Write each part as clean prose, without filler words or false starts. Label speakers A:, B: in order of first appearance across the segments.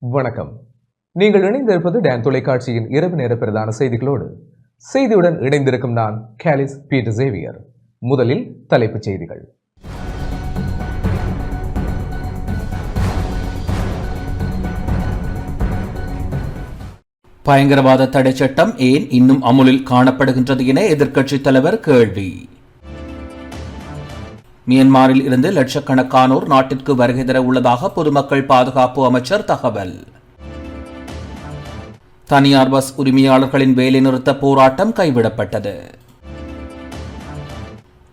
A: வணக்கம். நீங்கள் இணைந்திருப்பது டான் தொலைக்காட்சியின் இரவு நேர பிரதான செய்திகளோடு. செய்தியுடன் இணைந்திருக்கும் நான் கேலிஸ் பீட்டர் சேவியர். முதலில் தலைப்புச் செய்திகள்.
B: பயங்கரவாத தடை சட்டம் ஏன் இன்னும் அமுலில் காணப்படுகின்றது என எதிர்க்கட்சித் தலைவர் கேள்வி. மியான்மரில் இருந்து லட்சக்கணக்கானோர் நாட்டிற்கு வருகை தர உள்ளதாக பொதுமக்கள் பாதுகாப்பு அமைச்சர் தகவல். தனியார் பஸ் உரிமையாளர்களின் வேலைநிறுத்த போராட்டம் கைவிடப்பட்டது.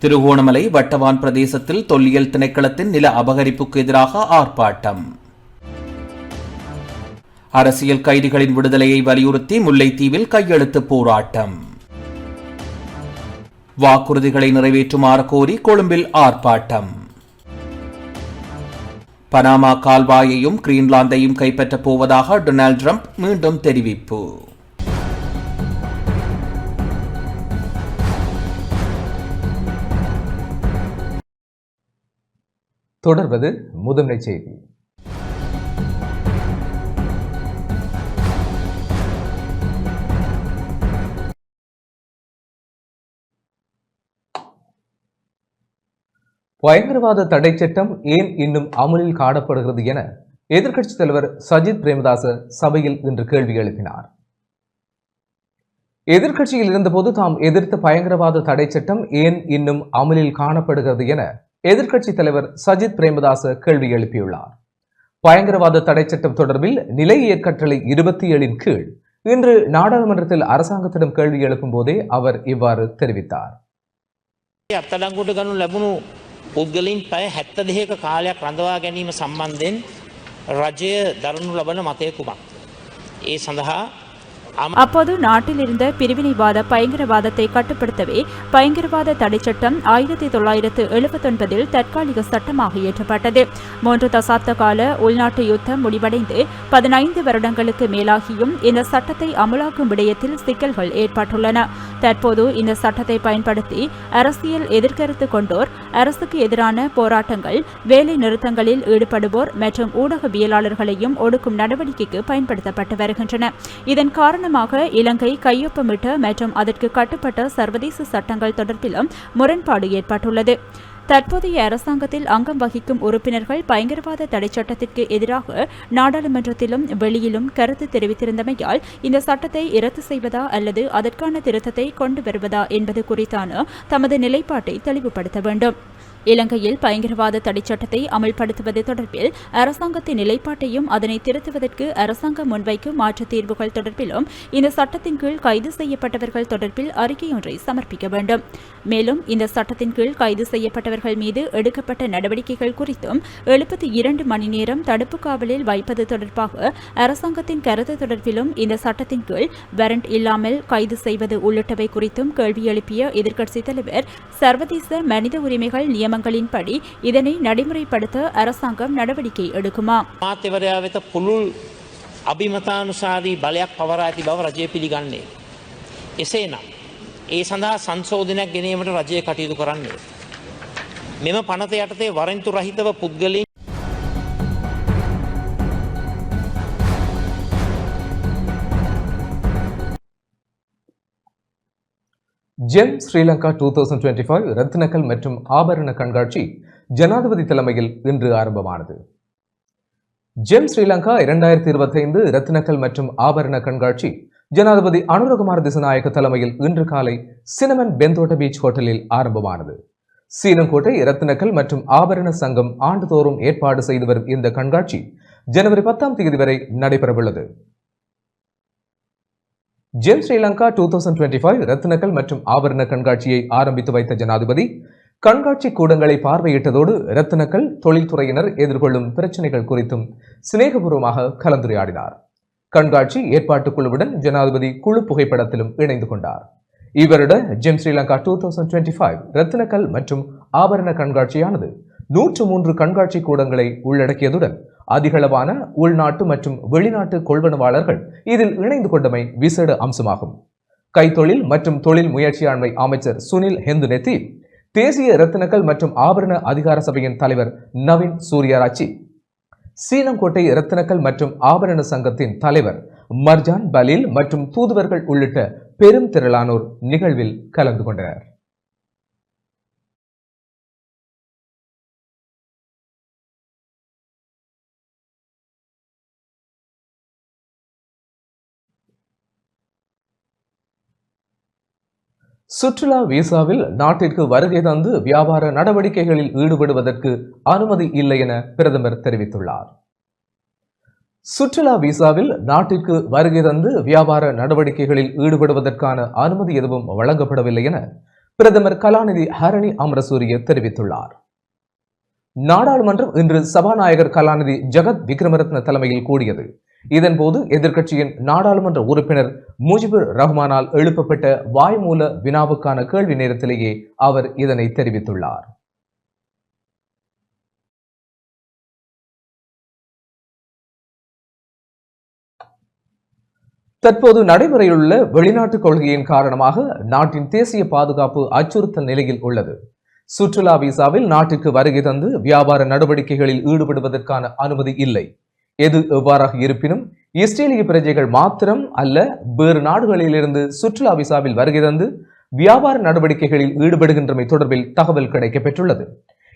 B: திருகோணமலை வட்டவான் பிரதேசத்தில் தொல்லியல் திணைக்களத்தின் நில அபகரிப்புக்கு எதிராக ஆர்ப்பாட்டம். அரசியல் கைதிகளின் விடுதலையை வலியுறுத்தி முல்லைத்தீவில் கையெழுத்து போராட்டம். வாக்குறுதிகளை நிறைவேற்றுமாறு கோரி கொழும்பில் ஆர்ப்பாட்டம். பனாமா கால்வாயையும் கிரீன்லாந்தையும் கைப்பற்றப் போவதாக டொனால்ட் ட்ரம்ப் மீண்டும் தெரிவிப்பு.
A: தொடர்வது முதன்மை செய்தி. பயங்கரவாத தடை சட்டம் ஏன் இன்னும் அமலில் காணப்படுகிறது என எதிர்க்கட்சித் தலைவர் சஜித் பிரேமதாச சபையில் இன்று கேள்வி எழுப்பினார். எதிர்க்கட்சியில் இருந்தபோது தாம் எதிர்த்த பயங்கரவாத தடை சட்டம் ஏன் இன்னும் அமலில் காணப்படுகிறது என எதிர்க்கட்சித் தலைவர் சஜித் பிரேமதாச கேள்வி எழுப்பியுள்ளார். பயங்கரவாத தடை சட்டம் தொடர்பில் நிலையியற் கட்டளை 27 கீழ் இன்று நாடாளுமன்றத்தில் அரசாங்கத்திடம் கேள்வி எழுப்பும் போதே அவர் இவ்வாறு தெரிவித்தார்.
C: පුද්ගලින් පැය 72ක කාලයක් රඳවා ගැනීම සම්බන්ධයෙන් රජය දරනු ලබන මතය කුමක්ද? ඒ සඳහා
D: அப்போது நாட்டில் இருந்த பிரிவினைவாத பயங்கரவாதத்தை கட்டுப்படுத்தவே பயங்கரவாத தடை சட்டம் 1979 தற்காலிக சட்டமாக இயற்றப்பட்டது. 3 தசாப்த கால உள்நாட்டு யுத்தம் முடிவடைந்து 15 வருடங்களுக்கு மேலாகியும் இந்த சட்டத்தை அமலாக்கும் விடயத்தில் சிக்கல்கள் ஏற்பட்டுள்ளன. தற்போது இந்த சட்டத்தை பயன்படுத்தி அரசியல் எதிர்கருத்து கொண்டோர், அரசுக்கு எதிரான போராட்டங்கள், வேலை நிறுத்தங்களில் ஈடுபடுவோர் மற்றும் ஊடகவியலாளர்களையும் ஒடுக்கும் நடவடிக்கைக்கு பயன்படுத்தப்பட்டு வருகின்றன. இதன் காரணமாக இலங்கை கையொப்பமிட்ட மற்றும் அதற்கு கட்டுப்பட்ட சர்வதேச சட்டங்கள் தொடர்பிலும் முரண்பாடு ஏற்பட்டுள்ளது. தற்போதைய அரசாங்கத்தில் அங்கம் வகிக்கும் உறுப்பினர்கள் பயங்கரவாத தடை சட்டத்திற்கு எதிராக நாடாளுமன்றத்திலும் வெளியிலும் கருத்து தெரிவித்திருந்தமையால் இந்த சட்டத்தை இரத்து செய்வதா அல்லது அதற்கான திருத்தத்தை கொண்டு வருவதா என்பது குறித்தான தமது நிலைப்பாட்டை தெளிவுபடுத்த வேண்டும். இலங்கையில் பயங்கரவாத தடை சட்டத்தை அமல்படுத்துவது தொடர்பில் அரசாங்கத்தின் நிலைப்பாட்டையும் அதனை திருத்துவதற்கு அரசாங்கம் முன்வைக்கும் மாற்றுத் தீர்வுகள் தொடர்பிலும் இந்த சட்டத்தின் கீழ் கைது செய்யப்பட்டவர்கள் தொடர்பில் அறிக்கையொன்றை சமர்ப்பிக்க வேண்டும். மேலும் இந்த சட்டத்தின் கீழ் கைது செய்யப்பட்டவர்கள் மீது எடுக்கப்பட்ட நடவடிக்கைகள் குறித்தும் 72 மணி நேரம் தடுப்பு காவலில் வைப்பது தொடர்பாக அரசாங்கத்தின் கருத்து தொடர்பிலும் இந்த சட்டத்தின் கீழ் வாரண்ட் இல்லாமல் கைது செய்வது உள்ளிட்டவை குறித்தும் கேள்வி எழுப்பிய எதிர்க்கட்சித் தலைவர் சர்வதேச மனித உரிமைகள் நியமங்களின்படி இதனை நடைமுறைப்படுத்த அரசாங்கம் நடவடிக்கை எடுக்குமா?
C: මාත්‍යවරයා වෙත පුළුල් අභිමතානුසාරී බලයක් පවරා ඇති බව රජය පිළිගන්නේ. එසේනම් ඒ සඳහා සංශෝධනයක් ගෙනීමට රජය කටයුතු කරන්නේ. මෙම පනත යටතේ වරෙන්තු රහිතව පුද්ගලයන්
A: ஜெம் ஸ்ரீலங்கா 2025 ரத்னக்கல் மற்றும் ஆபரண கண்காட்சி ஜனாதிபதி தலைமையில் இன்று ஆரம்பமானது. ஜெம் ஸ்ரீலங்கா 2025 ரத்னக்கல் மற்றும் ஆபரண கண்காட்சி ஜனாதிபதி அனுரகுமார் திசநாயக்க தலைமையில் இன்று காலை சினமன் பெந்தோட்ட பீச் ஹோட்டலில் ஆரம்பமானது. சீனங்கோட்டை ரத்னக்கல் மற்றும் ஆபரண சங்கம் ஆண்டுதோறும் ஏற்பாடு செய்து வரும் இந்த கண்காட்சி ஜனவரி 10ஆம் தேதி வரை நடைபெறவுள்ளது. ஜெம் ஸ்ரீலங்கா 2025 ரத்னக்கல் மற்றும் ஆபரண கண்காட்சியை ஆரம்பித்து வைத்த ஜனாதிபதி கண்காட்சி கூடங்களை பார்வையிட்டதோடு ரத்னக்கல் தொழில்துறையினர் எதிர்கொள்ளும் பிரச்சினைகள் குறித்தும் சிநேகபூர்வமாக கலந்துரையாடினார். கண்காட்சி ஏற்பாட்டுக் குழுவுடன் ஜனாதிபதி குழு புகைப்படத்திலும் இணைந்து கொண்டார். இவருட ஜெம் ஸ்ரீலங்கா 2025 ரத்னக்கல் மற்றும் ஆபரண கண்காட்சியானது 103 கண்காட்சி கூடங்களை உள்ளடக்கியதுடன் அதிகளவான உள்நாட்டு மற்றும் வெளிநாட்டு கொள்வனவாளர்கள் இதில் இணைந்து கொண்டமை விசேட அம்சமாகும். கைத்தொழில் மற்றும் தொழில் முயற்சியாண்மை அமைச்சர் சுனில் ஹெந்துநெத்தி, தேசிய ரத்தினக்கல் மற்றும் ஆபரண அதிகார சபையின் தலைவர் நவீன் சூரியராட்சி, சீனங்கோட்டை ரத்தினக்கல் மற்றும் ஆபரண சங்கத்தின் தலைவர் மர்ஜான் பலீல் மற்றும் தூதுவர்கள் உள்ளிட்ட பெரும் திரளானோர் நிகழ்வில் கலந்து கொண்டனர். சுற்றுலா விசாவில் நாட்டிற்கு வருகை தந்து வியாபார நடவடிக்கைகளில் ஈடுபடுவதற்கு அனுமதி இல்லை என பிரதமர் தெரிவித்துள்ளார். சுற்றுலா விசாவில் நாட்டிற்கு வருகை தந்து வியாபார நடவடிக்கைகளில் ஈடுபடுவதற்கான அனுமதி எதுவும் வழங்கப்படவில்லை என பிரதமர் கலாநிதி ஹரணி அமரசூரிய தெரிவித்துள்ளார். நாடாளுமன்றம் இன்று சபாநாயகர் கலாநிதி ஜகத் விக்ரமரத்ன தலைமையில் கூடியது. இதன்போது எதிர்க்கட்சியின் நாடாளுமன்ற உறுப்பினர் முஜிபுர் ரஹ்மானால் எழுப்பப்பட்ட வாய்மூல வினாவுக்கான கேள்வி நேரத்திலேயே அவர் இதனை தெரிவித்துள்ளார். தற்போது நடைமுறையிலுள்ள வெளிநாட்டு கொள்கையின் காரணமாக நாட்டின் தேசிய பாதுகாப்பு அச்சுறுத்தல் நிலையில் உள்ளது. சுற்றுலா விசாவில் நாட்டிற்கு வருகை தந்து வியாபார நடவடிக்கைகளில் ஈடுபடுவதற்கான அனுமதி இல்லை. எது எவ்வாறாக இருப்பினும் இஸ்ரேலிய பிரஜைகள் மாத்திரம் அல்ல, வேறு நாடுகளிலிருந்து சுற்றுலா விசாவில் வருகை தந்து வியாபார நடவடிக்கைகளில் ஈடுபடுகின்றமை தொடர்பில் தகவல் கிடைக்கப்பெற்றுள்ளது.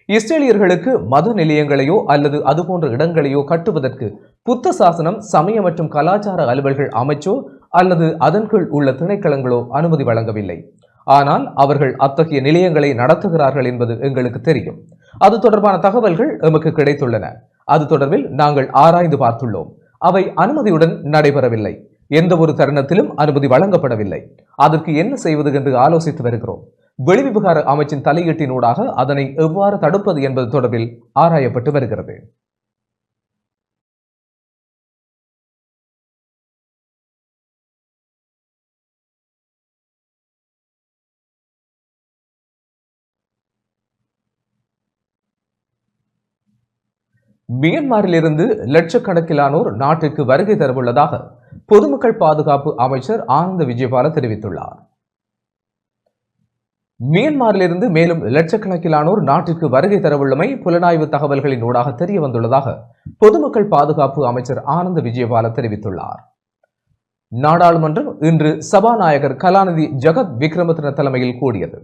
A: இஸ்ரேலியர்களுக்கு மத நிலையங்களையோ அல்லது அதுபோன்ற இடங்களையோ கட்டுவதற்கு புத்த சாசனம், சமய மற்றும் கலாச்சார அலுவல்கள் அமைச்சோ அல்லது அதன் கீழ் உள்ள திணைக்களங்களோ அனுமதி வழங்கவில்லை. ஆனால் அவர்கள் அத்தகைய நிலையங்களை நடத்துகிறார்கள் என்பது எங்களுக்கு தெரியும். அது தொடர்பான தகவல்கள் எமக்கு கிடைத்துள்ளன. அது தொடர்பில் நாங்கள் ஆராய்ந்து பார்த்துள்ளோம். அவை அனுமதியுடன் நடைபெறவில்லை. எந்த ஒரு தருணத்திலும் அனுமதி வழங்கப்படவில்லை. அதற்கு என்ன செய்வது என்று ஆலோசித்து வருகிறோம். வெளிவிவகார அமைச்சின் தலையீட்டினூடாக அதனை எவ்வாறு தடுப்பது என்பது தொடர்பில் ஆராயப்பட்டு வருகிறது. மியான்மரிலிருந்து லட்சக்கணக்கிலானோர் நாட்டிற்கு வருகை தரவுள்ளதாக பொதுமக்கள் பாதுகாப்பு அமைச்சர் ஆனந்த விஜயபால தெரிவித்துள்ளார். மியான்மரிலிருந்து மேலும் லட்சக்கணக்கிலானோர் நாட்டிற்கு வருகை தரவுள்ளமை புலனாய்வு தகவல்களின் ஊடாக தெரிய வந்துள்ளதாக பொதுமக்கள் பாதுகாப்பு அமைச்சர் ஆனந்த விஜயபால தெரிவித்துள்ளார். நாடாளுமன்றம் இன்று சபாநாயகர் கலாநிதி ஜகத் விக்ரமரத்ன தலைமையில் கூடியது.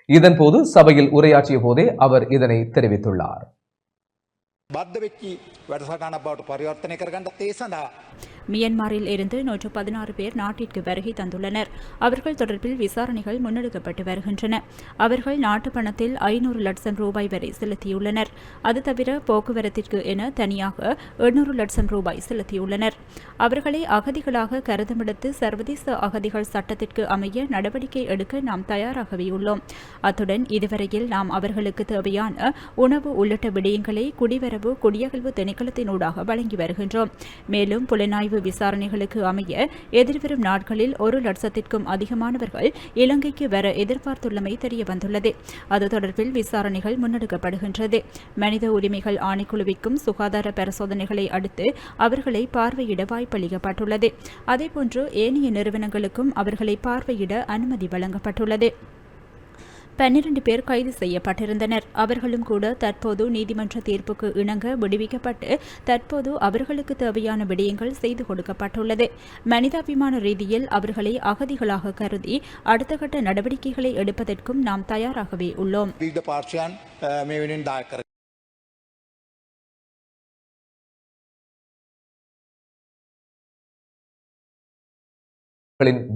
A: இதன்போது சபையில் உரையாற்றிய போதே அவர் இதனை தெரிவித்துள்ளார்.
D: மியான்மரில் இருந்து 116 பேர் நாட்டிற்கு வருகை தந்துள்ளனர். அவர்கள் தொடர்பில் விசாரணைகள் முன்னெடுக்கப்பட்டு வருகின்றன. அவர்கள் நாட்டு பணத்தில் 500 லட்சம் ரூபாய் வரை செலுத்தியுள்ளனர். அது தவிர போக்குவரத்திற்கு என தனியாக 800 லட்சம் ரூபாய் செலுத்தியுள்ளனர். அவர்களை அகதிகளாக கருதமெடுத்து சர்வதேச அகதிகள் சட்டத்திற்கு அமைய நடவடிக்கை எடுக்க நாம் தயாராகவே உள்ளோம். அத்துடன் இதுவரையில் நாம் அவர்களுக்கு தேவையான உணவு உள்ளிட்ட விடயங்களை குடிவரவு குடியகல்வு திணைக்களத்தினூடாக வழங்கி வருகின்றோம். மேலும் புலனாய்வு விசாரணைகளுக்கு அமைய எதிர்வரும் நாட்களில் 1 லட்சத்திற்கும் அதிகமானவர்கள் இலங்கைக்கு வர எதிர்பார்த்துள்ளமை தெரிய வந்துள்ளது. அது தொடர்பில் விசாரணைகள் முன்னெடுக்கப்படுகின்றது. மனித உரிமைகள் ஆணைக்குழுவிற்கும் சுகாதார பரிசோதனைகளை அடுத்து அவர்களை பார்வையிட வாய்ப்பளிக்கப்பட்டுள்ளது. அதேபோன்று ஏனைய நிறுவனங்களுக்கும் அவர்களை பார்வையிட அனுமதி வழங்கப்பட்டுள்ளது. 12 பேர் கைது செய்யப்பட்டிருந்தனர். அவர்களும் கூட தற்போது நீதிமன்ற தீர்ப்புக்கு இணங்க விடுவிக்கப்பட்டு தற்போது அவர்களுக்கு தேவையான விடயங்கள் செய்து கொடுக்கப்பட்டுள்ளது. மனிதாபிமான ரீதியில் அவர்களை அகதிகளாக கருதி அடுத்த கட்ட நடவடிக்கைகளை எடுப்பதற்கும் நாம் தயாராகவே உள்ளோம்.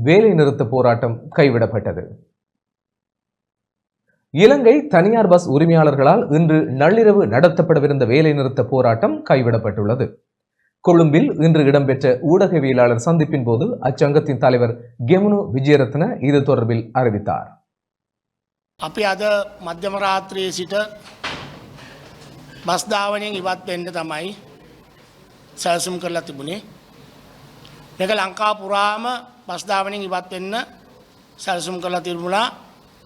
A: வேலை நிறுத்த போராட்டம் கைவிடப்பட்டது. இலங்கை தனியார் பஸ் உரிமையாளர்களால் இன்று நள்ளிரவு நடத்தப்படவிருந்த வேலைநிறுத்த போராட்டம் கைவிடப்பட்டுள்ளது. கொழும்பில் இன்று இடம்பெற்ற ஊடகவியலாளர் சந்திப்பின் போது அச்சங்கத்தின் தலைவர் கெமுனு விஜயரத்ன இது தொடர்பில் அறிவித்தார்.
E: අපි අද මධ්‍යම රාත්‍රියේ සිට බස් ධාවනයෙන් ඉවත් වෙන්න තමයි සැලසුම් කරලා තිබුණේ. මේක ලංකාව පුරාම බස් ධාවනයෙන් ඉවත් වෙන්න සැලසුම් කරලා තිබුණා.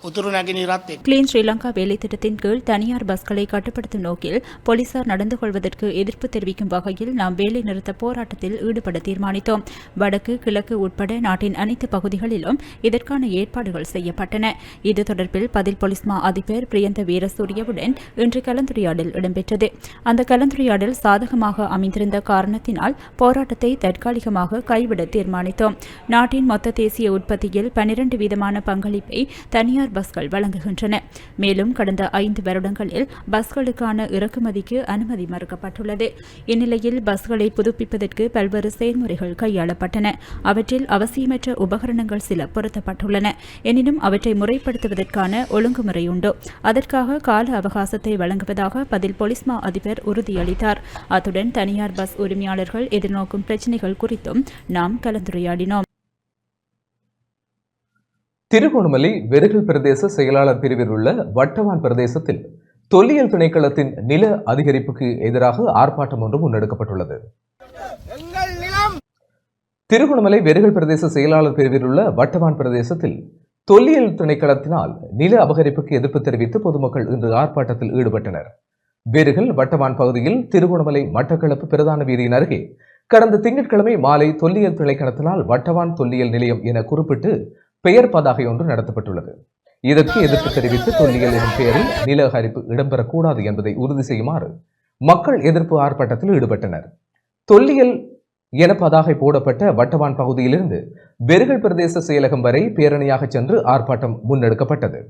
E: උතුරු නැගෙනහිරත් එක්ක.
D: கிளீன் ஸ்ரீலங்கா வேலை திட்டத்தின் கீழ் தனியார் பஸ்களை கட்டுப்படுத்தும் நோக்கில் போலீசார் நடந்து கொள்வதற்கு எதிர்ப்பு தெரிவிக்கும் வகையில் நாம் வேலை நிறுத்த போராட்டத்தில் ஈடுபட தீர்மானித்தோம். வடக்கு கிழக்கு உட்பட நாட்டின் அனைத்து பகுதிகளிலும் இதற்கான ஏற்பாடுகள் செய்யப்பட்டன. இது தொடர்பில் பதில் போலீஸ் மா அதிபர் பிரியந்த வீரசூரியவுடன் இன்று கலந்துரையாடல் இடம்பெற்றது. அந்த கலந்துரையாடல் சாதகமாக அமைந்திருந்த காரணத்தினால் போராட்டத்தை தற்காலிகமாக கைவிட தீர்மானித்தோம். நாட்டின் மொத்த தேசிய உற்பத்தியில் 12 வீதமான பங்களிப்பை தனியார் பஸ்கள் வழங்குகின்றன. மேலும் கடந்த 5 வருடங்களில் பஸ்களுக்கான இறக்குமதிக்கு அனுமதி மறுக்கப்பட்டுள்ளது. இந்நிலையில் பஸ்களை புதுப்பிப்பதற்கு பல்வேறு செயல்முறைகள் கையாளப்பட்டன. அவற்றில் அவசியமற்ற உபகரணங்கள் சில பொருத்தப்பட்டுள்ளன. எனினும் அவற்றை முறைப்படுத்துவதற்கான ஒழுங்குமுறை உண்டு. அதற்காக கால அவகாசத்தை வழங்குவதாக பதில் போலீஸ் மா அதிபர் உறுதியளித்தார். அத்துடன் தனியார் பஸ் உரிமையாளர்கள் எதிர்நோக்கும் பிரச்சினைகள் குறித்தும் நாம் கலந்துரையாடினோம்.
A: திருகோணமலை வெறுகல் பிரதேச செயலாளர் பிரிவில் உள்ள வட்டவான் பிரதேசத்தில் தொல்லியல் திணைக்களத்தின் நில அதிகரிப்புக்கு எதிராக ஆர்ப்பாட்டம் ஒன்று முன்னெடுக்கப்பட்டுள்ளது. திருகோணமலை வெறுகல் பிரதேச செயலாளர் பிரிவில் உள்ள வட்டவான் பிரதேசத்தில் தொல்லியல் திணைக்களத்தினால் நில அபகரிப்புக்கு எதிர்ப்பு தெரிவித்து பொதுமக்கள் இன்று ஆர்ப்பாட்டத்தில் ஈடுபட்டனர். வெறுகல் வட்டவான் பகுதியில் திருகோணமலை மட்டக்களப்பு பிரதான வீதியின் அருகே கடந்த திங்கட்கிழமை மாலை தொல்லியல் திணைக்களத்தினால் வட்டவான் தொல்லியல் நிலையம் என குறிப்பிட்டு பெயர் பதாகை ஒன்று நடத்தப்பட்டுள்ளது. இதற்கு எதிர்ப்பு தெரிவித்து தொல்லியல் எனும் பெயரில் நில அபகரிப்பு இடம்பெறக்கூடாது என்பதை உறுதி செய்யுமாறு மக்கள் எதிர்ப்பு ஆர்ப்பாட்டத்தில் ஈடுபட்டனர். தொல்லியல் என பதாகை போடப்பட்ட வட்டவான் பகுதியிலிருந்து வெறுகல் பிரதேச செயலகம் வரை பேரணியாக சென்று ஆர்ப்பாட்டம் முன்னெடுக்கப்பட்டது.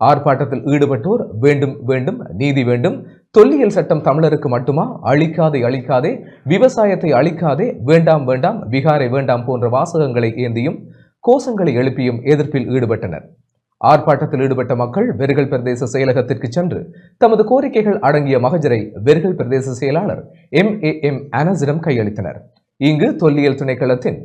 A: ஆர்ப்பாட்டத்தில் ஈடுபட்டோர் வேண்டும் வேண்டும் நீதி வேண்டும், தொல்லியல் சட்டம் தமிழருக்கு மட்டுமா, அழிக்காதே அழிக்காதே, விவசாயத்தை அழிக்காதே, வேண்டாம் வேண்டாம், விகாரை வேண்டாம் போன்ற வாசகங்களை ஏந்தியும் கோஷங்களை எழுப்பியும் எதிர்ப்பில் ஈடுபட்டனர். ஆர்ப்பாட்டத்தில் ஈடுபட்ட மக்கள் வெறுகல் பிரதேச செயலகத்திற்கு சென்று தமது கோரிக்கைகள் அடங்கிய மகஜரை வெறுகல் பிரதேச செயலாளர் MAM அனஸிடம் கையளித்தனர். இங்கு தொல்லியல் திணைக்களத்தின்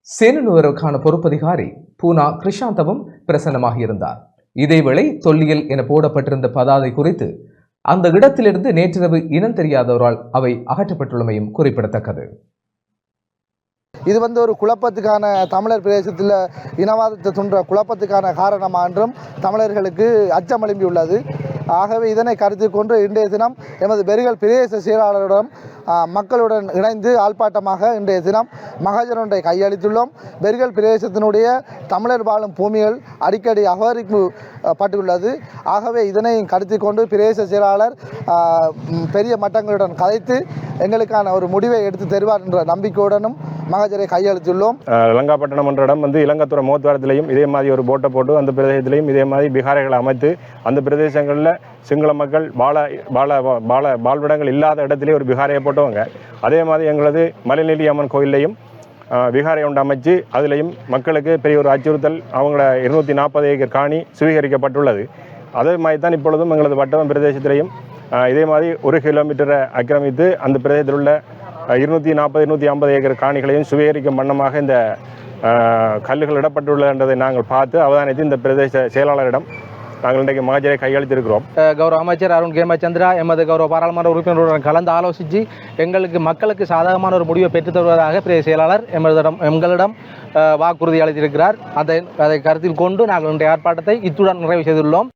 A: சேனனுவருக்கான பொறுப்பதிகாரி பூனா கிருஷாந்தவும் பிரசன்னமாக இருந்தார். இதேவேளை தொல்லியல் என போடப்பட்டிருந்த பதாதை குறித்து அந்த இடத்திலிருந்து நேற்றிரவு இனம் தெரியாதவரால் அவை அகற்றப்பட்டுள்ளமையும் குறிப்பிடத்தக்கது.
F: இது ஒரு குழப்பத்துக்கான தமிழர் பிரதேசத்தில் இனவாதத்தை தூண்டுற குழப்பத்துக்கான காரணமாக என்றும் தமிழர்களுக்கு அச்சம் எழும்பியுள்ளது. ஆகவே இதனை கருத்தில் கொண்டு இன்றைய தினம் எமது வெறுகல் பிரதேச செயலாளரிடம் மக்களுடன் இணைந்து ஆர்ப்பாட்டமாக இன்றைய தினம் மகஜர் ஒன்றை கையளித்துள்ளோம். வெறுகல் பிரதேசத்தினுடைய தமிழர் வாழும் பூமிகள் அடிக்கடி அபகரிப்பு பட்டுள்ளது. ஆகவே இதனை கருத்தில் கொண்டு பிரதேச செயலாளர் பெரிய மட்டங்களுடன் கதைத்து எங்களுக்கான ஒரு முடிவை எடுத்து தருவார் என்ற நம்பிக்கையுடனும் மகஜரை கையளித்துள்ளோம்.
G: இலங்காப்பட்டினம் என்ற இடம் இலங்காத்துறை மோத்வாரத்திலையும் இதே மாதிரி ஒரு போட்டை போட்டு அந்த பிரதேசத்திலையும் இதே மாதிரி பிகாரைகளை அமைத்து அந்த பிரதேசங்களில் சிங்கள மக்கள் வாழ்விடங்கள் இல்லாத இடத்திலே ஒரு பிகாரையை போட்டவங்க. அதே மாதிரி எங்களது மலைநெல்லி அம்மன் கோயிலையும் விகாரை ஒன்று அமைச்சு அதிலையும் மக்களுக்கு பெரிய ஒரு அச்சுறுத்தல், அவங்கள 240 ஏக்கர் காணி சுவீகரிக்கப்பட்டுள்ளது. அதே மாதிரி தான் இப்பொழுதும் எங்களது வட்டவன் பிரதேசத்திலையும் இதே மாதிரி 1 கிலோமீட்டரை ஆக்கிரமித்து அந்த பிரதேசத்தில் உள்ள 240-250 ஏக்கர் காணிகளையும் சுவீகரிக்கும் வண்ணமாக இந்த கல்லுகள் இடப்பட்டுள்ளது என்றதை நாங்கள் பார்த்து அவதானித்து இந்த பிரதேச செயலாளரிடம் நாங்கள் இன்றைக்கு மகஜரை கையளித்திருக்கிறோம்.
H: கௌரவ அமைச்சர் அருண் கேமச்சந்திரா எமது கௌரவ பாராளுமன்ற உறுப்பினருடன் கலந்து ஆலோசித்து மக்களுக்கு சாதகமான ஒரு முடிவை பெற்றுத் தருவதாக பிரதேச செயலாளர் எங்களிடம் வாக்குறுதி அளித்திருக்கிறார். அதை கருத்தில் கொண்டு நாங்கள் இன்றைய ஆர்ப்பாட்டத்தை இத்துடன் நிறைவு செய்துள்ளோம்.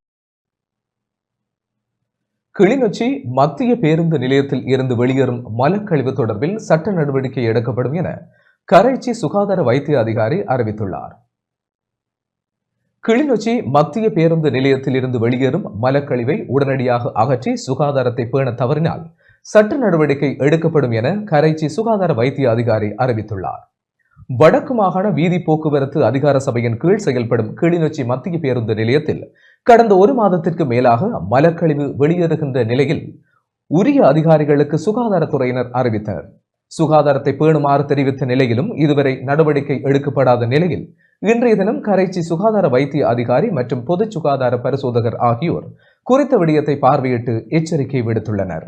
A: கிளிநொச்சி மத்திய பேருந்து நிலையத்தில் இருந்து வெளியேறும் மலக்கழிவு தொடர்பில் சட்ட நடவடிக்கை எடுக்கப்படும் என கரைச்சி சுகாதார வைத்திய அதிகாரி அறிவித்துள்ளார். கிளிநொச்சி மத்திய பேருந்து நிலையத்தில் இருந்து வெளியேறும் மலக்கழிவை உடனடியாக அகற்றி சுகாதாரத்தை பேண தவறினால் சட்ட நடவடிக்கை எடுக்கப்படும் என கரைச்சி சுகாதார வைத்திய அதிகாரி அறிவித்துள்ளார். வடக்கு மாகாண வீதி போக்குவரத்து அதிகார சபையின் கீழ் செயல்படும் கிளிநொச்சி மத்திய பேருந்து நிலையத்தில் கடந்த 1 மாதத்திற்கு மேலாக மலக்கழிவு வெளியேறுகின்ற நிலையில் உரிய அதிகாரிகளுக்கு சுகாதாரத்துறையினர் அறிவித்தனர். சுகாதாரத்தை பேணுமாறு தெரிவித்த நிலையிலும் இதுவரை நடவடிக்கை எடுக்கப்படாத நிலையில் இன்றைய தினம் கரைச்சி சுகாதார வைத்திய அதிகாரி மற்றும் பொது சுகாதார பரிசோதகர் ஆகியோர் குறித்த விடயத்தை பார்வையிட்டு எச்சரிக்கை விடுத்துள்ளனர்.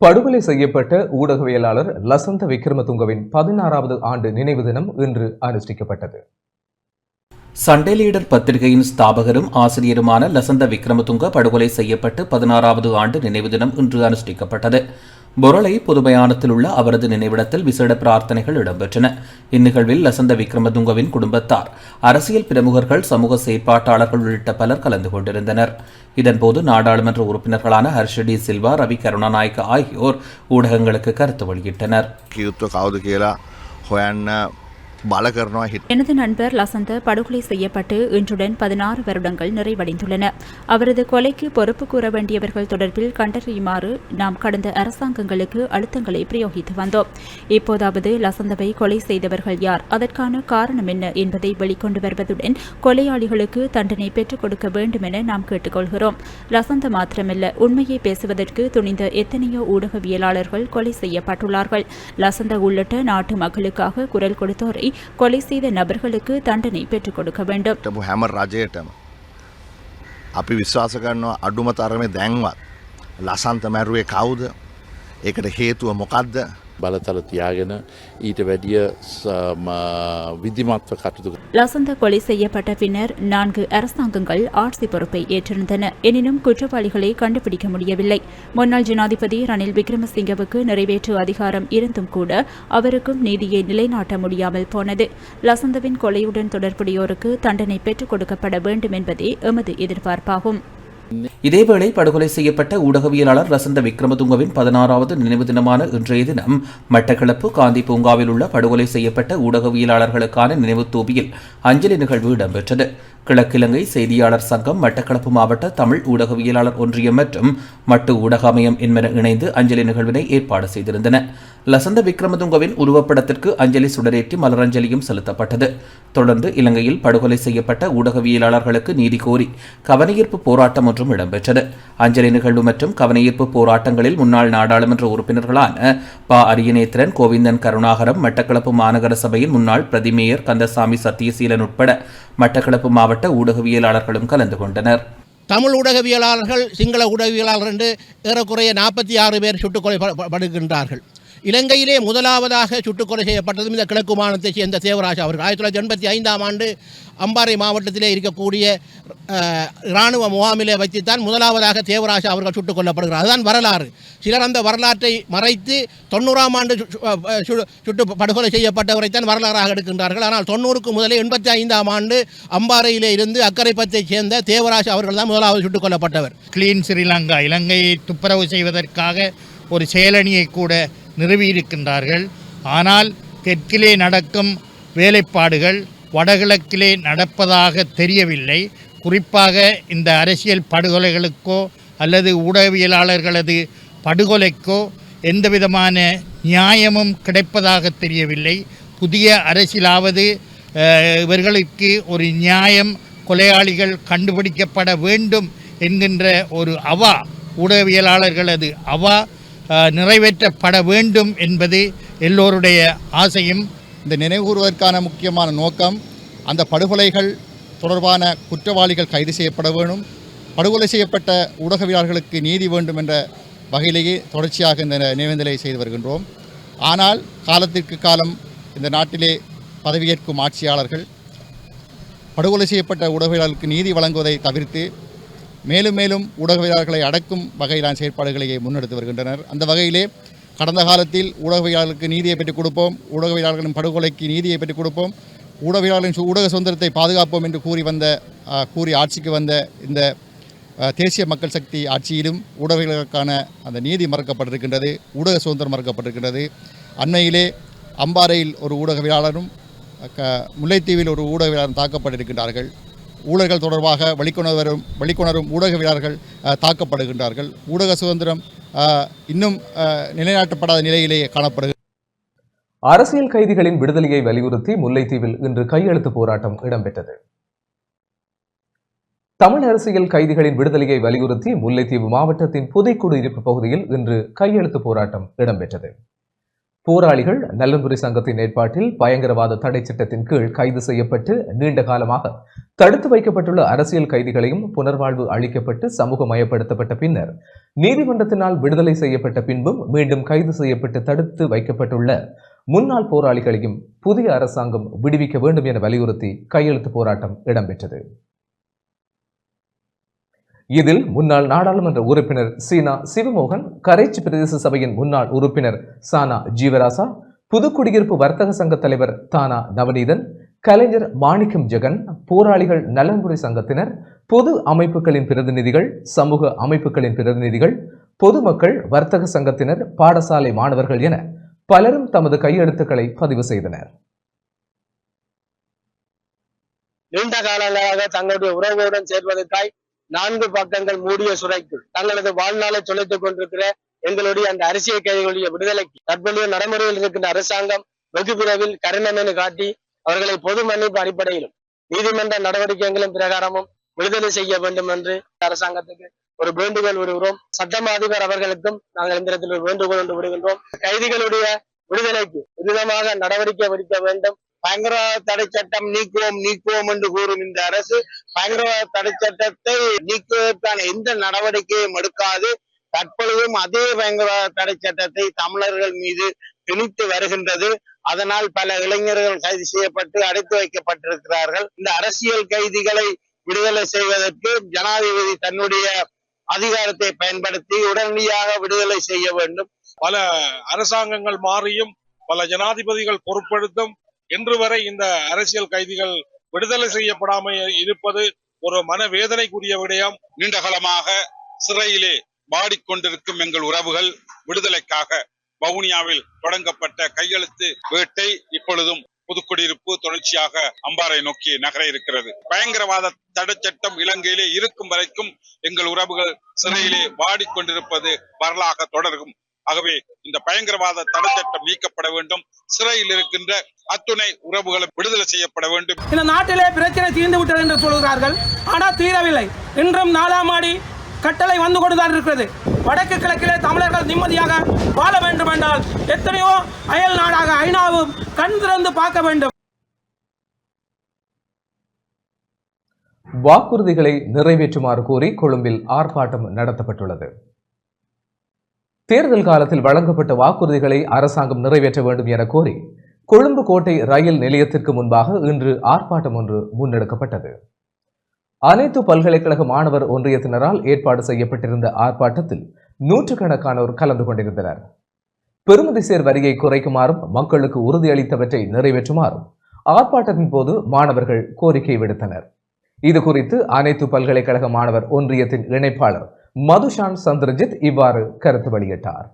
A: படுகொலை செய்யப்பட்ட ஊடகவியலாளர் லசந்த விக்ரமதுங்கவின் 16வது ஆண்டு நினைவு தினம் இன்று அனுஷ்டிக்கப்பட்டது.
B: சண்டே லீடர் பத்திரிகையின் ஸ்தாபகரும் ஆசிரியருமான லசந்த விக்ரமதுங்க படுகொலை செய்யப்பட்டு 16வது ஆண்டு நினைவு தினம் இன்று அனுஷ்டிக்கப்பட்டது. பொரளை பொதுமயானத்தில் உள்ள அவரது நினைவிடத்தில் விசேட பிரார்த்தனைகள் இடம்பெற்றன. இந்நிகழ்வில் லசந்த விக்ரமதுங்கவின் குடும்பத்தார், அரசியல் பிரமுகர்கள், சமூக செயற்பாட்டாளர்கள் உள்ளிட்ட பலர் கலந்து கொண்டிருந்தனர். இதன்போது நாடாளுமன்ற உறுப்பினர்களான ஹர்ஷ டி சில்வா, ரவி கருணாநாயக்க ஆகியோர் ஊடகங்களுக்கு கருத்து வெளியிட்டனர்.
D: எனது நண்பர் லசந்த படுகொலை செய்யப்பட்டு இன்றுடன் 16 வருடங்கள் நிறைவடைந்துள்ளன. அவரது கொலைக்கு பொறுப்பு கூற வேண்டியவர்கள் தொடர்பில் கண்டறியுமாறு நாம் கடந்த அரசாங்கங்களுக்கு அழுத்தங்களை பிரயோகித்து வந்தோம். இப்போதாவது லசந்தவை கொலை செய்தவர்கள் யார், அதற்கான காரணம் என்ன என்பதை வெளிக்கொண்டு வருவதுடன் கொலையாளிகளுக்கு தண்டனை பெற்றுக் கொடுக்க வேண்டும் என நாம் கேட்டுக்கொள்கிறோம். லசந்த மாத்திரமல்ல, உண்மையை பேசுவதற்கு துணிந்த எத்தனையோ ஊடகவியலாளர்கள் கொலை செய்யப்பட்டுள்ளார்கள். லசந்த உள்ளிட்ட நாட்டு மக்களுக்காக குரல் கொடுத்தோரை கொலை செய்த நபர்களுக்கு தண்டனை பெற்றுக் கொடுக்க வேண்டும்.
I: හැම රජයටම අපි විශ්වාස කරනවා අඩුම තරමේ දැන්වත් ලසන්ත මැරුවේ කවුද? ඒකට හේතුව මොකක්ද?
J: බලතල තියාගෙන ඊට වැඩිය විධිමත්ව කටයුතු.
D: லசந்த கொலை செய்யப்பட்ட பின்னர் 4 அரசாங்கங்கள் ஆட்சி பொறுப்பை ஏற்றிருந்தன. எனினும் குற்றவாளிகளை கண்டுபிடிக்க முடியவில்லை. முன்னாள் ஜனாதிபதி ரணில் விக்ரமசிங்கவுக்கு நிறைவேற்று அதிகாரம் இருந்தும் கூட அவருக்கும் நீதியை நிலைநாட்ட முடியாமல் போனது. லசந்தவின் கொலையுடன் தொடர்புடையோருக்கு தண்டனை பெற்றுக் கொடுக்கப்பட வேண்டும் என்பதே எமது எதிர்பார்ப்பாகும்.
B: இதேவேளை படுகொலை செய்யப்பட்ட ஊடகவியலாளர் லசந்த விக்ரமதுங்கவின் 16வது நினைவு தினமான இன்றைய தினம் மட்டக்களப்பு காந்தி பூங்காவில் உள்ள படுகொலை செய்யப்பட்ட ஊடகவியலாளர்களுக்கான நினைவு தூபியில் அஞ்சலி நிகழ்வு இடம்பெற்றது. கிழக்கிழங்கை செய்தியாளர் சங்கம், மட்டக்களப்பு மாவட்ட தமிழ் ஊடகவியலாளர் ஒன்றியம் மற்றும் மட்டு ஊடக அமையம் என்பன இணைந்து அஞ்சலி நிகழ்வினை ஏற்பாடு செய்திருந்தன. லசந்த விக்ரமதுங்கவின் உருவப்படத்திற்கு அஞ்சலி சுடரேற்றி மலரஞ்சலியும் செலுத்தப்பட்டது. தொடர்ந்து இலங்கையில் படுகொலை செய்யப்பட்ட ஊடகவியலாளர்களுக்கு நீதி கோரி கவனஈர்ப்பு போராட்டம் ஒன்றும் இடம்பெற்றது. அஞ்சலி நிகழ்வு மற்றும் கவனஈர்ப்பு போராட்டங்களில் முன்னாள் நாடாளுமன்ற உறுப்பினர்களான ப. அரியநேத்திரன், கோவிந்தன் கருணாகரம், மட்டக்களப்பு மாநகர சபையின் முன்னாள் பிரதி மேயர் கந்தசாமி சத்தியசீலன் உட்பட மட்டக்களப்பு மாவட்ட ஊடகவியலாளர்களும் கலந்து கொண்டனர்.
E: தமிழ் ஊடகவியலாளர்கள், சிங்கள ஊடகவியலாளர்கள் என்று ஏறக்குறைய 46 பேர் சுட்டுக் கொலைப்படுகின்றார்கள். இலங்கையிலே முதலாவதாக சுட்டுக்கொலை செய்யப்பட்டதும் இந்த கிழக்கு மாநிலத்தைச் சேர்ந்த தேவராஜ் அவர்கள் 1985ஆம் ஆண்டு அம்பாறை மாவட்டத்திலே இருக்கக்கூடிய இராணுவ முகாமிலே வைத்துத்தான் முதலாவதாக தேவராஜ் அவர்கள் சுட்டுக் கொல்லப்படுகிறார். அதுதான் வரலாறு. சிலர் அந்த வரலாற்றை மறைத்து 90ஆம் ஆண்டு சுட்டு படுகொலை செய்யப்பட்டவரைத்தான் வரலாறாக எடுக்கின்றார்கள். ஆனால் 90க்கு முதலே 85ஆம் ஆண்டு அம்பாறையிலே இருந்து அக்கரைப்பத்தைச் சேர்ந்த தேவராஜ் அவர்கள் தான் முதலாவது சுட்டுக் கொல்லப்பட்டவர்.
K: கிளீன் ஸ்ரீலங்கா, இலங்கையை துப்புரவு செய்வதற்காக ஒரு செயலணியை கூட நிறுவியிருக்கின்றார்கள். ஆனால் தெற்கிலே நடக்கும் வேலைப்பாடுகள் வடகிழக்கிலே நடப்பதாக தெரியவில்லை. குறிப்பாக இந்த அரசியல் படுகொலைகளுக்கோ அல்லது ஊடகவியலாளர்களது படுகொலைக்கோ எந்தவிதமான நியாயமும் கிடைப்பதாக தெரியவில்லை. புதிய அரசியலாவது இவர்களுக்கு ஒரு நியாயம், கொலையாளிகள் கண்டுபிடிக்கப்பட வேண்டும் என்கின்ற ஒரு அவா, ஊடகவியலாளர்களது அவா நிறைவேற்றப்பட வேண்டும் என்பது எல்லோருடைய ஆசையும்.
L: இந்த நினைவுகூறுவதற்கான முக்கியமான நோக்கம், அந்த படுகொலைகள் தொடர்பான குற்றவாளிகள் கைது செய்யப்பட வேண்டும், படுகொலை செய்யப்பட்ட ஊடகவியலாளர்களுக்கு நீதி வேண்டும் என்ற வகையிலேயே தொடர்ச்சியாக இந்த நினைவேந்தலை செய்து வருகின்றோம். ஆனால் காலத்திற்கு காலம் இந்த நாட்டிலே பதவியேற்கும் ஆட்சியாளர்கள் படுகொலை செய்யப்பட்ட ஊடகவியலாளர்களுக்கு நீதி வழங்குவதை தவிர்த்து மேலும் மேலும் ஊடகவியலாளர்களை அடக்கும் வகையிலான செயற்பாடுகளை முன்னெடுத்து வருகின்றனர். அந்த வகையிலே கடந்த காலத்தில் ஊடகவியலாளர்களுக்கு நீதியை பெற்றுக் கொடுப்போம், ஊடகவியலாளர்களின் படுகொலைக்கு நீதியை பெற்றுக் கொடுப்போம், ஊடகவியலாளர்களின் ஊடக சுதந்திரத்தை பாதுகாப்போம் என்று கூறி ஆட்சிக்கு வந்த இந்த தேசிய மக்கள் சக்தி ஆட்சியிலும் ஊடகவியலாளர்களுக்கான அந்த நீதி மறுக்கப்பட்டிருக்கின்றது, ஊடக சுதந்திரம் மறுக்கப்பட்டிருக்கின்றது. அண்மையிலே அம்பாறையில் ஒரு ஊடகவியலாளரும் முல்லைத்தீவில் ஒரு ஊடகவியலாளரும் தாக்கப்பட்டிருக்கின்றார்கள். ஊழல்கள் தொடர்பாக வெளிக்கொணரும் ஊடகவியலாளர்கள் தாக்கப்படுகின்றார்கள். ஊடக சுதந்திரம் இன்னும் நிலைநாட்டப்படாத நிலையிலேயே காணப்படுகிறது.
A: அரசியல் கைதிகளின் விடுதலையை வலியுறுத்தி முல்லைத்தீவில் இன்று கையெழுத்து போராட்டம் இடம்பெற்றது. தமிழ் அரசியல் கைதிகளின் விடுதலையை வலியுறுத்தி முல்லைத்தீவு மாவட்டத்தின் புதைக்குடியிருப்பு பகுதியில் இன்று கையெழுத்து போராட்டம் இடம்பெற்றது. போராளிகள் நல்லம்புரி சங்கத்தின் ஏற்பாட்டில் பயங்கரவாத தடை சட்டத்தின் கீழ் கைது செய்யப்பட்டு நீண்ட காலமாக தடுத்து வைக்கப்பட்டுள்ள அரசியல் கைதிகளையும் புனர்வாழ்வு அளிக்கப்பட்டு சமூகமயப்படுத்தப்பட்ட பின்னர் நீதிமன்றத்தினால் விடுதலை செய்யப்பட்ட பின்பும் மீண்டும் கைது செய்யப்பட்டு தடுத்து வைக்கப்பட்டுள்ள முன்னாள் போராளிகளையும் புதிய அரசாங்கம் விடுவிக்க வேண்டும் என வலியுறுத்தி கையெழுத்து போராட்டம் இடம்பெற்றது. இதில் முன்னாள் நாடாளுமன்ற உறுப்பினர் சீனா சிவமோகன், கரைச்சி பிரதேச சபையின் முன்னாள் உறுப்பினர் சானா ஜீவராசா, புதுக்குடியிருப்பு வர்த்தக சங்க தலைவர் தானா நவநீதன், கலைஞர் மாணிக்கம் ஜெகன், போராளிகள் நலன்புரி சங்கத்தினர், பொது அமைப்புகளின் பிரதிநிதிகள், சமூக அமைப்புகளின் பிரதிநிதிகள், பொதுமக்கள், வர்த்தக சங்கத்தினர், பாடசாலை மாணவர்கள் என பலரும் தமது கையெழுத்துக்களை பதிவு செய்தனர்.
M: நீண்ட காலங்களாக தங்களுடைய உறவுடன் சேர்வதற்காய் 4 பக்கங்கள் மூடிய சுரைக்குள் தங்களது வாழ்நாளை தொலைத்துக் கொண்டிருக்கிற எங்களுடைய அந்த அரசியல் கைதிகளுடைய விடுதலைக்கு தற்போதைய நடைமுறையில் இருக்கின்ற அரசாங்கம் வெகு விரைவில் கருணமெனு காட்டி அவர்களை பொது மன்னிப்பு அடிப்படையிலும் நீதிமன்ற நடவடிக்கைகளும் பிரகாரமும் விடுதலை செய்ய வேண்டும் என்று அரசாங்கத்துக்கு ஒரு வேண்டுகோள் விடுகிறோம். சட்டம் அதிபர் அவர்களுக்கும் நாங்கள் இந்த இடத்தில் ஒரு வேண்டுகோள் ஒன்று விடுகின்றோம். கைதிகளுடைய விடுதலைக்கு விதமாக நடவடிக்கை எடுக்க வேண்டும். பயங்கரவாத தடை சட்டம் நீக்குவோம் என்று கூறும் இந்த அரசு பயங்கரவாத தடை சட்டத்தை நீக்குவதற்கான எந்த நடவடிக்கையும் எடுக்காது தற்பொழுதும் அதே பயங்கரவாத தடை சட்டத்தை தமிழர்கள் மீது திணித்து வருகின்றது. அதனால் பல இளைஞர்கள் கைது செய்யப்பட்டு அடைத்து வைக்கப்பட்டிருக்கிறார்கள். இந்த அரசியல் கைதிகளை விடுதலை செய்வதற்கு ஜனாதிபதி தன்னுடைய அதிகாரத்தை பயன்படுத்தி உடனடியாக விடுதலை செய்ய வேண்டும்.
N: பல அரசாங்கங்கள் மாறியும் பல ஜனாதிபதிகள் பொறுப்பெடுத்தும் இன்று வரை இந்த அரசியல் கைதிகள் விடுதலை செய்யப்படாமல் இருப்பது ஒரு மனவேதனைக்குரிய விடயம். நீண்ட காலமாக சிறையிலே வாடிக்கொண்டிருக்கும் எங்கள் உறவுகள் விடுதலைக்காக வவுனியாவில் தொடங்கப்பட்ட கையெழுத்து வேட்டை இப்பொழுதும் புதுக்குடியிருப்பு தொடர்ச்சியாக அம்பாறை நோக்கி நகர இருக்கிறது. பயங்கரவாத தடை சட்டம் இலங்கையிலே இருக்கும் வரைக்கும் எங்கள் உறவுகள் சிறையிலே வாடிக்கொண்டிருப்பது வரலாக தொடரும். ஆகவே இந்த பயங்கரவாத தடை சட்டம் நீக்கப்பட வேண்டும். சிறையில் இருக்கின்ற அத்துணை உறவுகளும் விடுதலை செய்யப்பட வேண்டும்.
O: இந்த நாட்டிலே பிரச்சனை தீர்ந்து விட்டது என்று சொல்கிறார்கள், ஆனால் தீரவில்லை. இன்றும் 4ஆம் ஆடி கட்டளை வந்து கொண்டுதான் இருக்கிறது. வடக்கு கிழக்கிலே தமிழர்கள் நிம்மதியாக வாழ வேண்டும் என்றால் எத்தனையோ அயல் நாடாக ஐநாவும் கண் திறந்து பார்க்க வேண்டும்.
A: வாக்குறுதிகளை நிறைவேற்றுமாறு கோரி கொழும்பில் ஆர்ப்பாட்டம் நடத்தப்பட்டுள்ளது. தேர்தல் காலத்தில் வழங்கப்பட்ட வாக்குறுதிகளை அரசாங்கம் நிறைவேற்ற வேண்டும் என கோரி கொழும்பு கோட்டை ரயில் நிலையத்திற்கு முன்பாக இன்று ஆர்ப்பாட்டம் ஒன்று முன்னெடுக்கப்பட்டது. அனைத்து பல்கலைக்கழக மாணவர் ஒன்றியத்தினரால் ஏற்பாடு செய்யப்பட்டிருந்த ஆர்ப்பாட்டத்தில் நூற்றுக்கணக்கானோர் கலந்து கொண்டிருந்தனர். பெறுமதிசேர் வரியை குறைக்குமாறும் மக்களுக்கு உறுதியளித்தவற்றை நிறைவேற்றுமாறும் ஆர்ப்பாட்டத்தின் போது மாணவர்கள் கோரிக்கை விடுத்தனர். இது குறித்து அனைத்து பல்கலைக்கழக மாணவர் ஒன்றியத்தின் இணைப்பாளர் மதுஷான் சந்திரஜித் இவ்வாறு கருத்து வெளியிட்டார்.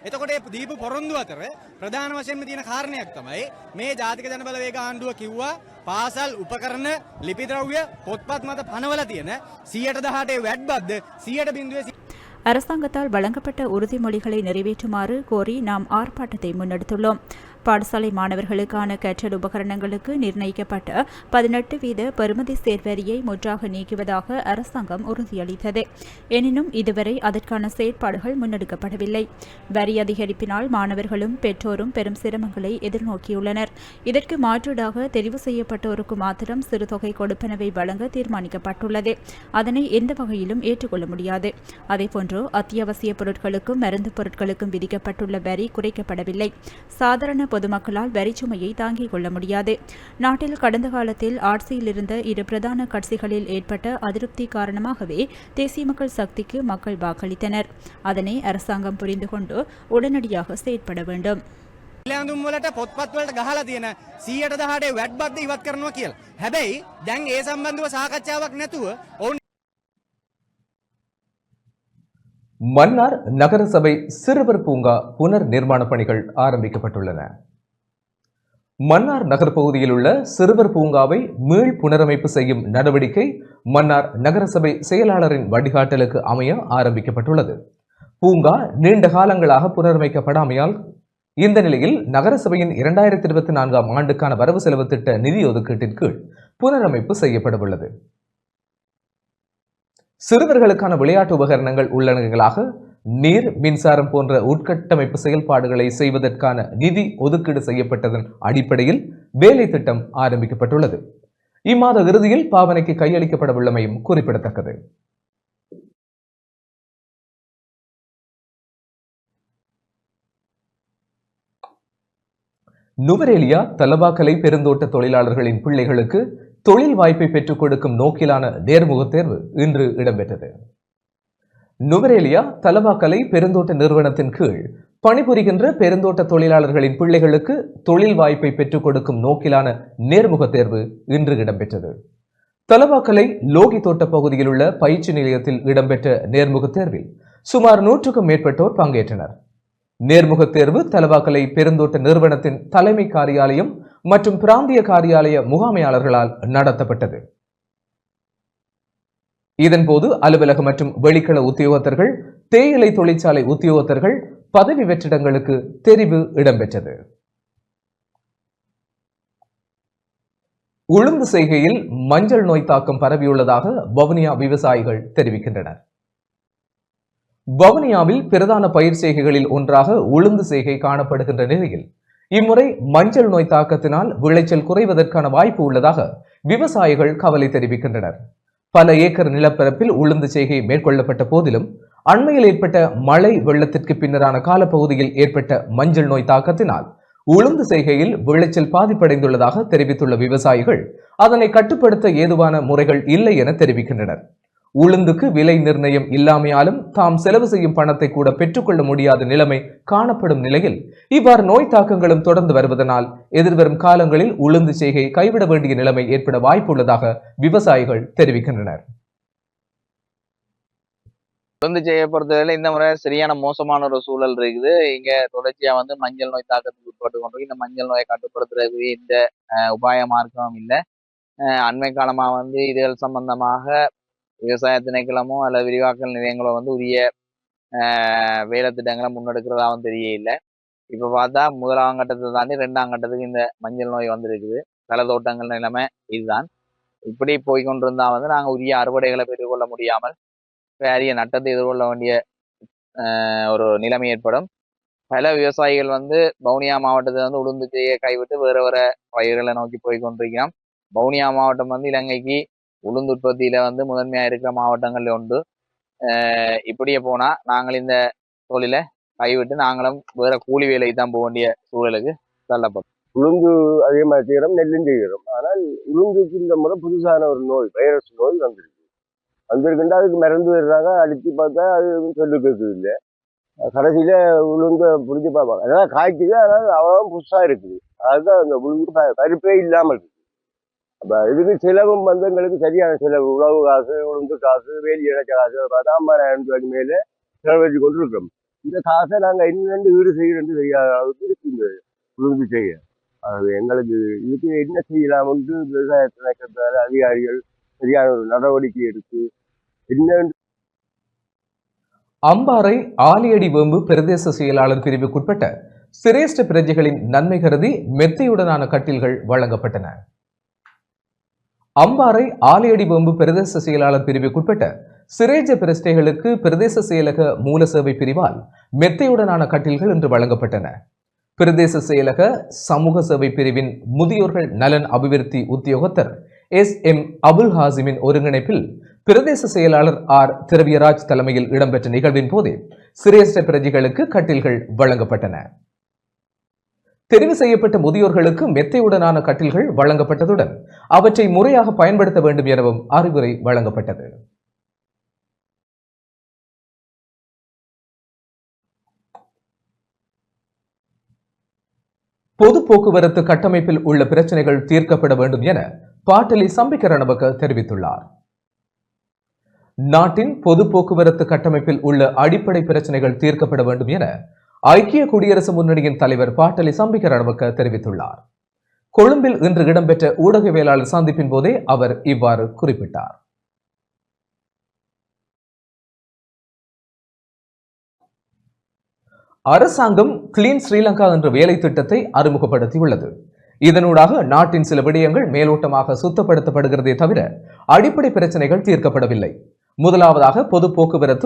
P: එතකොට ඒ දීපු පොරොන්දු අතර ප්‍රධාන වශයෙන්ම තියෙන කාරණයක් තමයි මේ ජාතික ජනබලවේග ආණ්ඩුව කිව්වා පාසල් උපකරණ ලිපි ද්‍රව්‍ය පොත්පත් මත පනවලා තියෙන 118 වැට් බද්ද 100.0
D: அரசாங்கத்தால் வழங்கப்பட்ட உறுதிமொழிகளை நிறைவேற்றுமாறு கோரி நாம் ஆர்ப்பாட்டத்தை முன்னெடுத்துள்ளோம். பாடசாலை மாணவர்களுக்கான கற்றல் உபகரணங்களுக்கு நிர்ணயிக்கப்பட்ட 18% பெறுமதி சேர்வரியை முற்றாக நீக்குவதாக அரசாங்கம் உறுதியளித்தது. எனினும் இதுவரை அதற்கான செயற்பாடுகள் முன்னெடுக்கப்படவில்லை. வரி அதிகரிப்பினால் மாணவர்களும் பெற்றோரும் பெரும் சிரமங்களை எதிர்நோக்கியுள்ளனர். இதற்கு மாற்றீடாக தெரிவு செய்யப்பட்டோருக்கு மாத்திரம் சிறு தொகை கொடுப்பனவை வழங்க தீர்மானிக்கப்பட்டுள்ளது. அதனை எந்த வகையிலும் ஏற்றுக்கொள்ள முடியாது. அதேபோன்று அத்தியாவசிய பொருட்களுக்கும் மருந்து பொருட்களுக்கும் விதிக்கப்பட்டுள்ள வரி குறைக்கப்படவில்லை. சாதாரண பொதுமக்களால் வரிச்சுமையை தாங்கிக் கொள்ள முடியாது. நாட்டில் கடந்த காலத்தில் ஆட்சியில் இருந்த இரு பிரதான கட்சிகளில் ஏற்பட்ட அதிருப்தி காரணமாகவே தேசிய மக்கள் சக்திக்கு மக்கள் வாக்களித்தனர். அதனை அரசாங்கம் புரிந்து கொண்டு உடனடியாக செயற்பட வேண்டும்.
P: ඉලඳුම් වලට පොත්පත් වලට ගහලා තියෙන 118 වැට් බද්ද ඉවත් කරනවා කියලා. හැබැයි දැන් ඒ සම්බන්ධව සාකච්ඡාවක් නැතුව ඔවුන්
A: மன்னார் நகரசபை சிறுவர் பூங்கா புனர் நிர்மாண பணிகள் ஆரம்பிக்கப்பட்டுள்ளன. மன்னார் நகர் பகுதியில் உள்ள சிறுவர் பூங்காவை மீள் புனரமைப்பு செய்யும் நடவடிக்கை மன்னார் நகரசபை செயலாளரின் வழிகாட்டலுக்கு அமைய ஆரம்பிக்கப்பட்டுள்ளது. பூங்கா நீண்ட காலங்களாக புனரமைக்கப்படாமையால் இந்த நிலையில் நகரசபையின் 2024ஆம் ஆண்டுக்கான வரவு செலவு திட்ட நிதி ஒதுக்கீட்டின் கீழ் புனரமைப்பு செய்யப்பட உள்ளது. சிறுவர்களுக்கான விளையாட்டு உபகரணங்கள் உள்ளடங்களாக நீர், மின்சாரம் போன்ற உட்கட்டமைப்பு செயல்பாடுகளை செய்வதற்கான நிதி ஒதுக்கீடு செய்யப்பட்டதன் அடிப்படையில் வேலை திட்டம் ஆரம்பிக்கப்பட்டுள்ளது. இம்மாத இறுதியில் பாவனைக்கு கையளிக்கப்பட உள்ளமையும் குறிப்பிடத்தக்கது. நுவரேலியா தலவாக்கலை பெருந்தோட்ட தொழிலாளர்களின் பிள்ளைகளுக்கு தொழில் வாய்ப்பை பெற்றுக் கொடுக்கும் நோக்கிலான நேர்முகத் தேர்வு இன்று இடம்பெற்றது. நுவரேலியா தலவாக்கலை பெருந்தோட்ட நிறுவனத்தின் கீழ் பணிபுரிகின்ற பெருந்தோட்ட தொழிலாளர்களின் பிள்ளைகளுக்கு தொழில் வாய்ப்பை பெற்றுக் கொடுக்கும் நோக்கிலான நேர்முகத் தேர்வு இன்று இடம்பெற்றது. தலவாக்கலை லோகி தோட்ட பகுதியில் உள்ள பயிற்சி நிலையத்தில் இடம்பெற்ற நேர்முகத் தேர்வில் சுமார் 100க்கும் மேற்பட்டோர் பங்கேற்றனர். நேர்முகத் தேர்வு தலவாக்கலை பெருந்தோட்ட நிறுவனத்தின் தலைமை காரியாலயம் மற்றும் பிராந்திய காரியாலய முகாமையாளர்களால் நடத்தப்பட்டது. இதன்போது அலுவலக மற்றும் வெளிக்கள உத்தியோகத்தர்கள், தேயிலை தொழிற்சாலை உத்தியோகத்தர்கள் பதவி வெற்றிடங்களுக்கு தெரிவு இடம்பெற்றது. உளுந்து செய்கையில் மஞ்சள் நோய் தாக்கம் பரவியுள்ளதாக வவுனியா விவசாயிகள் தெரிவிக்கின்றனர். வவுனியாவில் பிரதான பயிர் செய்கைகளில் ஒன்றாக உளுந்து செய்கை காணப்படுகின்ற நிலையில் இம்முறை மஞ்சள் நோய் தாக்கத்தினால் விளைச்சல் குறைவதற்கான வாய்ப்பு உள்ளதாக விவசாயிகள் கவலை தெரிவிக்கின்றனர். பல ஏக்கர் நிலப்பரப்பில் உளுந்து செய்கை மேற்கொள்ளப்பட்ட போதிலும் அண்மையில் ஏற்பட்ட மழை வெள்ளத்திற்கு பின்னரான காலப்பகுதியில் ஏற்பட்ட மஞ்சள் நோய் தாக்கத்தினால் உளுந்து செய்கையில் விளைச்சல் பாதிப்படைந்துள்ளதாக தெரிவித்துள்ள விவசாயிகள் அதனை கட்டுப்படுத்த ஏதுவான முறைகள் இல்லை என தெரிவிக்கின்றனர். உளுந்துக்கு விலை நிர்ணயம் இல்லாமையாலும் தாம் செலவு செய்யும் பணத்தை கூட பெற்றுக்கொள்ள முடியாத நிலைமை காணப்படும் நிலையில் இவ்வாறு நோய் தாக்கங்களும் தொடர்ந்து வருவதனால் எதிர்வரும் காலங்களில் உளுந்து செய்கை கைவிட வேண்டிய நிலைமை ஏற்பட வாய்ப்புள்ளதாக விவசாயிகள் தெரிவிக்கின்றனர்.
Q: உளுந்து செய்ய பொறுத்தவரையில இந்த முறை சரியான மோசமான ஒரு சூழல் இருக்குது. இங்க தொடர்ச்சியா மஞ்சள் நோய் தாக்கத்துக்கு உட்பட்டு கொண்டு இந்த மஞ்சள் நோயை கட்டுப்படுத்துறதுக்கு இந்த உபாய மார்க்கமும் இல்லை. அண்மை காலமா இதுகள் சம்பந்தமாக விவசாய திணைக்களமோ அல்லது விரிவாக்கல் நிலையங்களோ உரிய வேலை திட்டங்களை முன்னெடுக்கிறதாவும் தெரியல. இப்போ பார்த்தா 1ஆம் கட்டத்தை தாண்டி 2ஆம் கட்டத்துக்கு இந்த மஞ்சள் நோய் வந்திருக்குது. பல தோட்டங்கள் நிலைமை இதுதான். இப்படி போய்கொண்டிருந்தா நாங்கள் உரிய அறுவடைகளை பெற்றுக்கொள்ள முடியாமல் பெரிய நட்டத்தை எதிர்கொள்ள வேண்டிய ஒரு நிலைமை ஏற்படும். பல விவசாயிகள் வவுனியா மாவட்டத்தை உளுந்து செய்ய கைவிட்டு வேறு வேறு பயிர்களை நோக்கி போய் கொண்டிருக்கிறோம். வவுனியா மாவட்டம் இலங்கைக்கு உளுந்து உற்பத்தியில முதன்மையாக இருக்கிற மாவட்டங்கள்ல உண்டு. இப்படியே போனா நாங்கள் இந்த தொழிலை கைவிட்டு நாங்களும் வேற கூலி வேலைக்கு தான் போக வேண்டிய சூழலுக்கு தள்ளப்படும்.
R: உளுந்து அதே மாதிரி செய்கிறோம், நெல்லும் செய்கிறோம். ஆனால் உளுந்துக்கு இந்த முறை புதுசான ஒரு நோய், வைரஸ் நோய் வந்திருக்குண்டா அதுக்கு மறந்து வர்றாங்க. அடித்து பார்த்தா அது சொல்லு கேட்குது இல்லை. கடைசியில உளுந்து பிடிச்சி பார்ப்பாங்க. அதெல்லாம் காய்க்குது, அதனால அவ்வளோ புதுசாக இருக்குது. அதுதான் அந்த உளுந்து பருப்பே இல்லாமல் இருக்குது. அப்போ இதுக்கு செலவும் எங்களுக்கு சரியான செலவு. உழவு காசு, உளுந்து காசு, வேலி இணைச்ச காசு பார்த்தா 50,000 ரூபாய்க்கு மேலே செலவழிச்சு கொண்டு இருக்கோம். இந்த காசை நாங்கள் இன்னும் ஈடு செய்கிறோன்னு தெரியாத அளவுக்கு இருக்குது உளுந்து செய்ய. அது எங்களுக்கு இதுக்கு என்ன செய்யலாம்னு விவசாய திணைக்களத்தால் அதிகாரிகள் சரியான ஒரு நடவடிக்கை எடுத்து என்ன.
A: அம்பாறை ஆலியடி வேம்பு பிரதேச செயலாளர் பிரிவுக்குட்பட்ட சிரேஷ்ட பிரஜைகளின் நன்மை கருதி மெத்தையுடனான கட்டில்கள் வழங்கப்பட்டன. அம்பாறை ஆலியடி வேம்பு பிரதேச செயலாளர் பிரிவுக்குட்பட்ட சிரேஜ பிரஸ்டைகளுக்கு பிரதேச செயலக மூல சேவை பிரிவால் மெத்தையுடனான கட்டில்கள் இன்று வழங்கப்பட்டன. பிரதேச செயலக சமூக சேவை பிரிவின் முதியோர்கள் நலன் அபிவிருத்தி உத்தியோகத்தர் SM அபுல் ஹாசிமின் ஒருங்கிணைப்பில் பிரதேச செயலாளர் R திரவியராஜ் தலைமையில் இடம்பெற்ற நிகழ்வின் போது சிரேஷ்ட பிரஜைகளுக்கு கட்டில்கள் வழங்கப்பட்டன. தெரிவு செய்யப்பட்ட முதியோர்களுக்கு மெத்தையுடனான கட்டில்கள் வழங்கப்பட்டதுடன் அவற்றை முறையாக பயன்படுத்த வேண்டும் எனவும் அறிவுரை வழங்கப்பட்டது. பொது போக்குவரத்து கட்டமைப்பில் உள்ள பிரச்சனைகள் தீர்க்கப்பட வேண்டும் என பாட்டலி சம்பிக்க ரணவக்க தெரிவித்துள்ளார். நாட்டின் பொது போக்குவரத்து கட்டமைப்பில் உள்ள அடிப்படை பிரச்சனைகள் தீர்க்கப்பட வேண்டும் என ஐக்கிய குடியரசு முன்னணியின் தலைவர் பாட்டலி சம்பிக்க ரணவக்க தெரிவித்துள்ளார். கொழும்பில் இன்று இடம்பெற்ற ஊடகவியலாளர் சந்திப்பின் போதே அவர் இவ்வாறு குறிப்பிட்டார். அரசாங்கம் கிளீன் ஸ்ரீலங்கா என்ற வேலை திட்டத்தை அறிமுகப்படுத்தியுள்ளது. இதனூடாக நாட்டின் சில விடயங்கள் மேலோட்டமாக சுத்தப்படுத்தப்படுகிறதே தவிர அடிப்படை பிரச்சனைகள் தீர்க்கப்படவில்லை. முதலாவதாக பொது போக்குவரத்து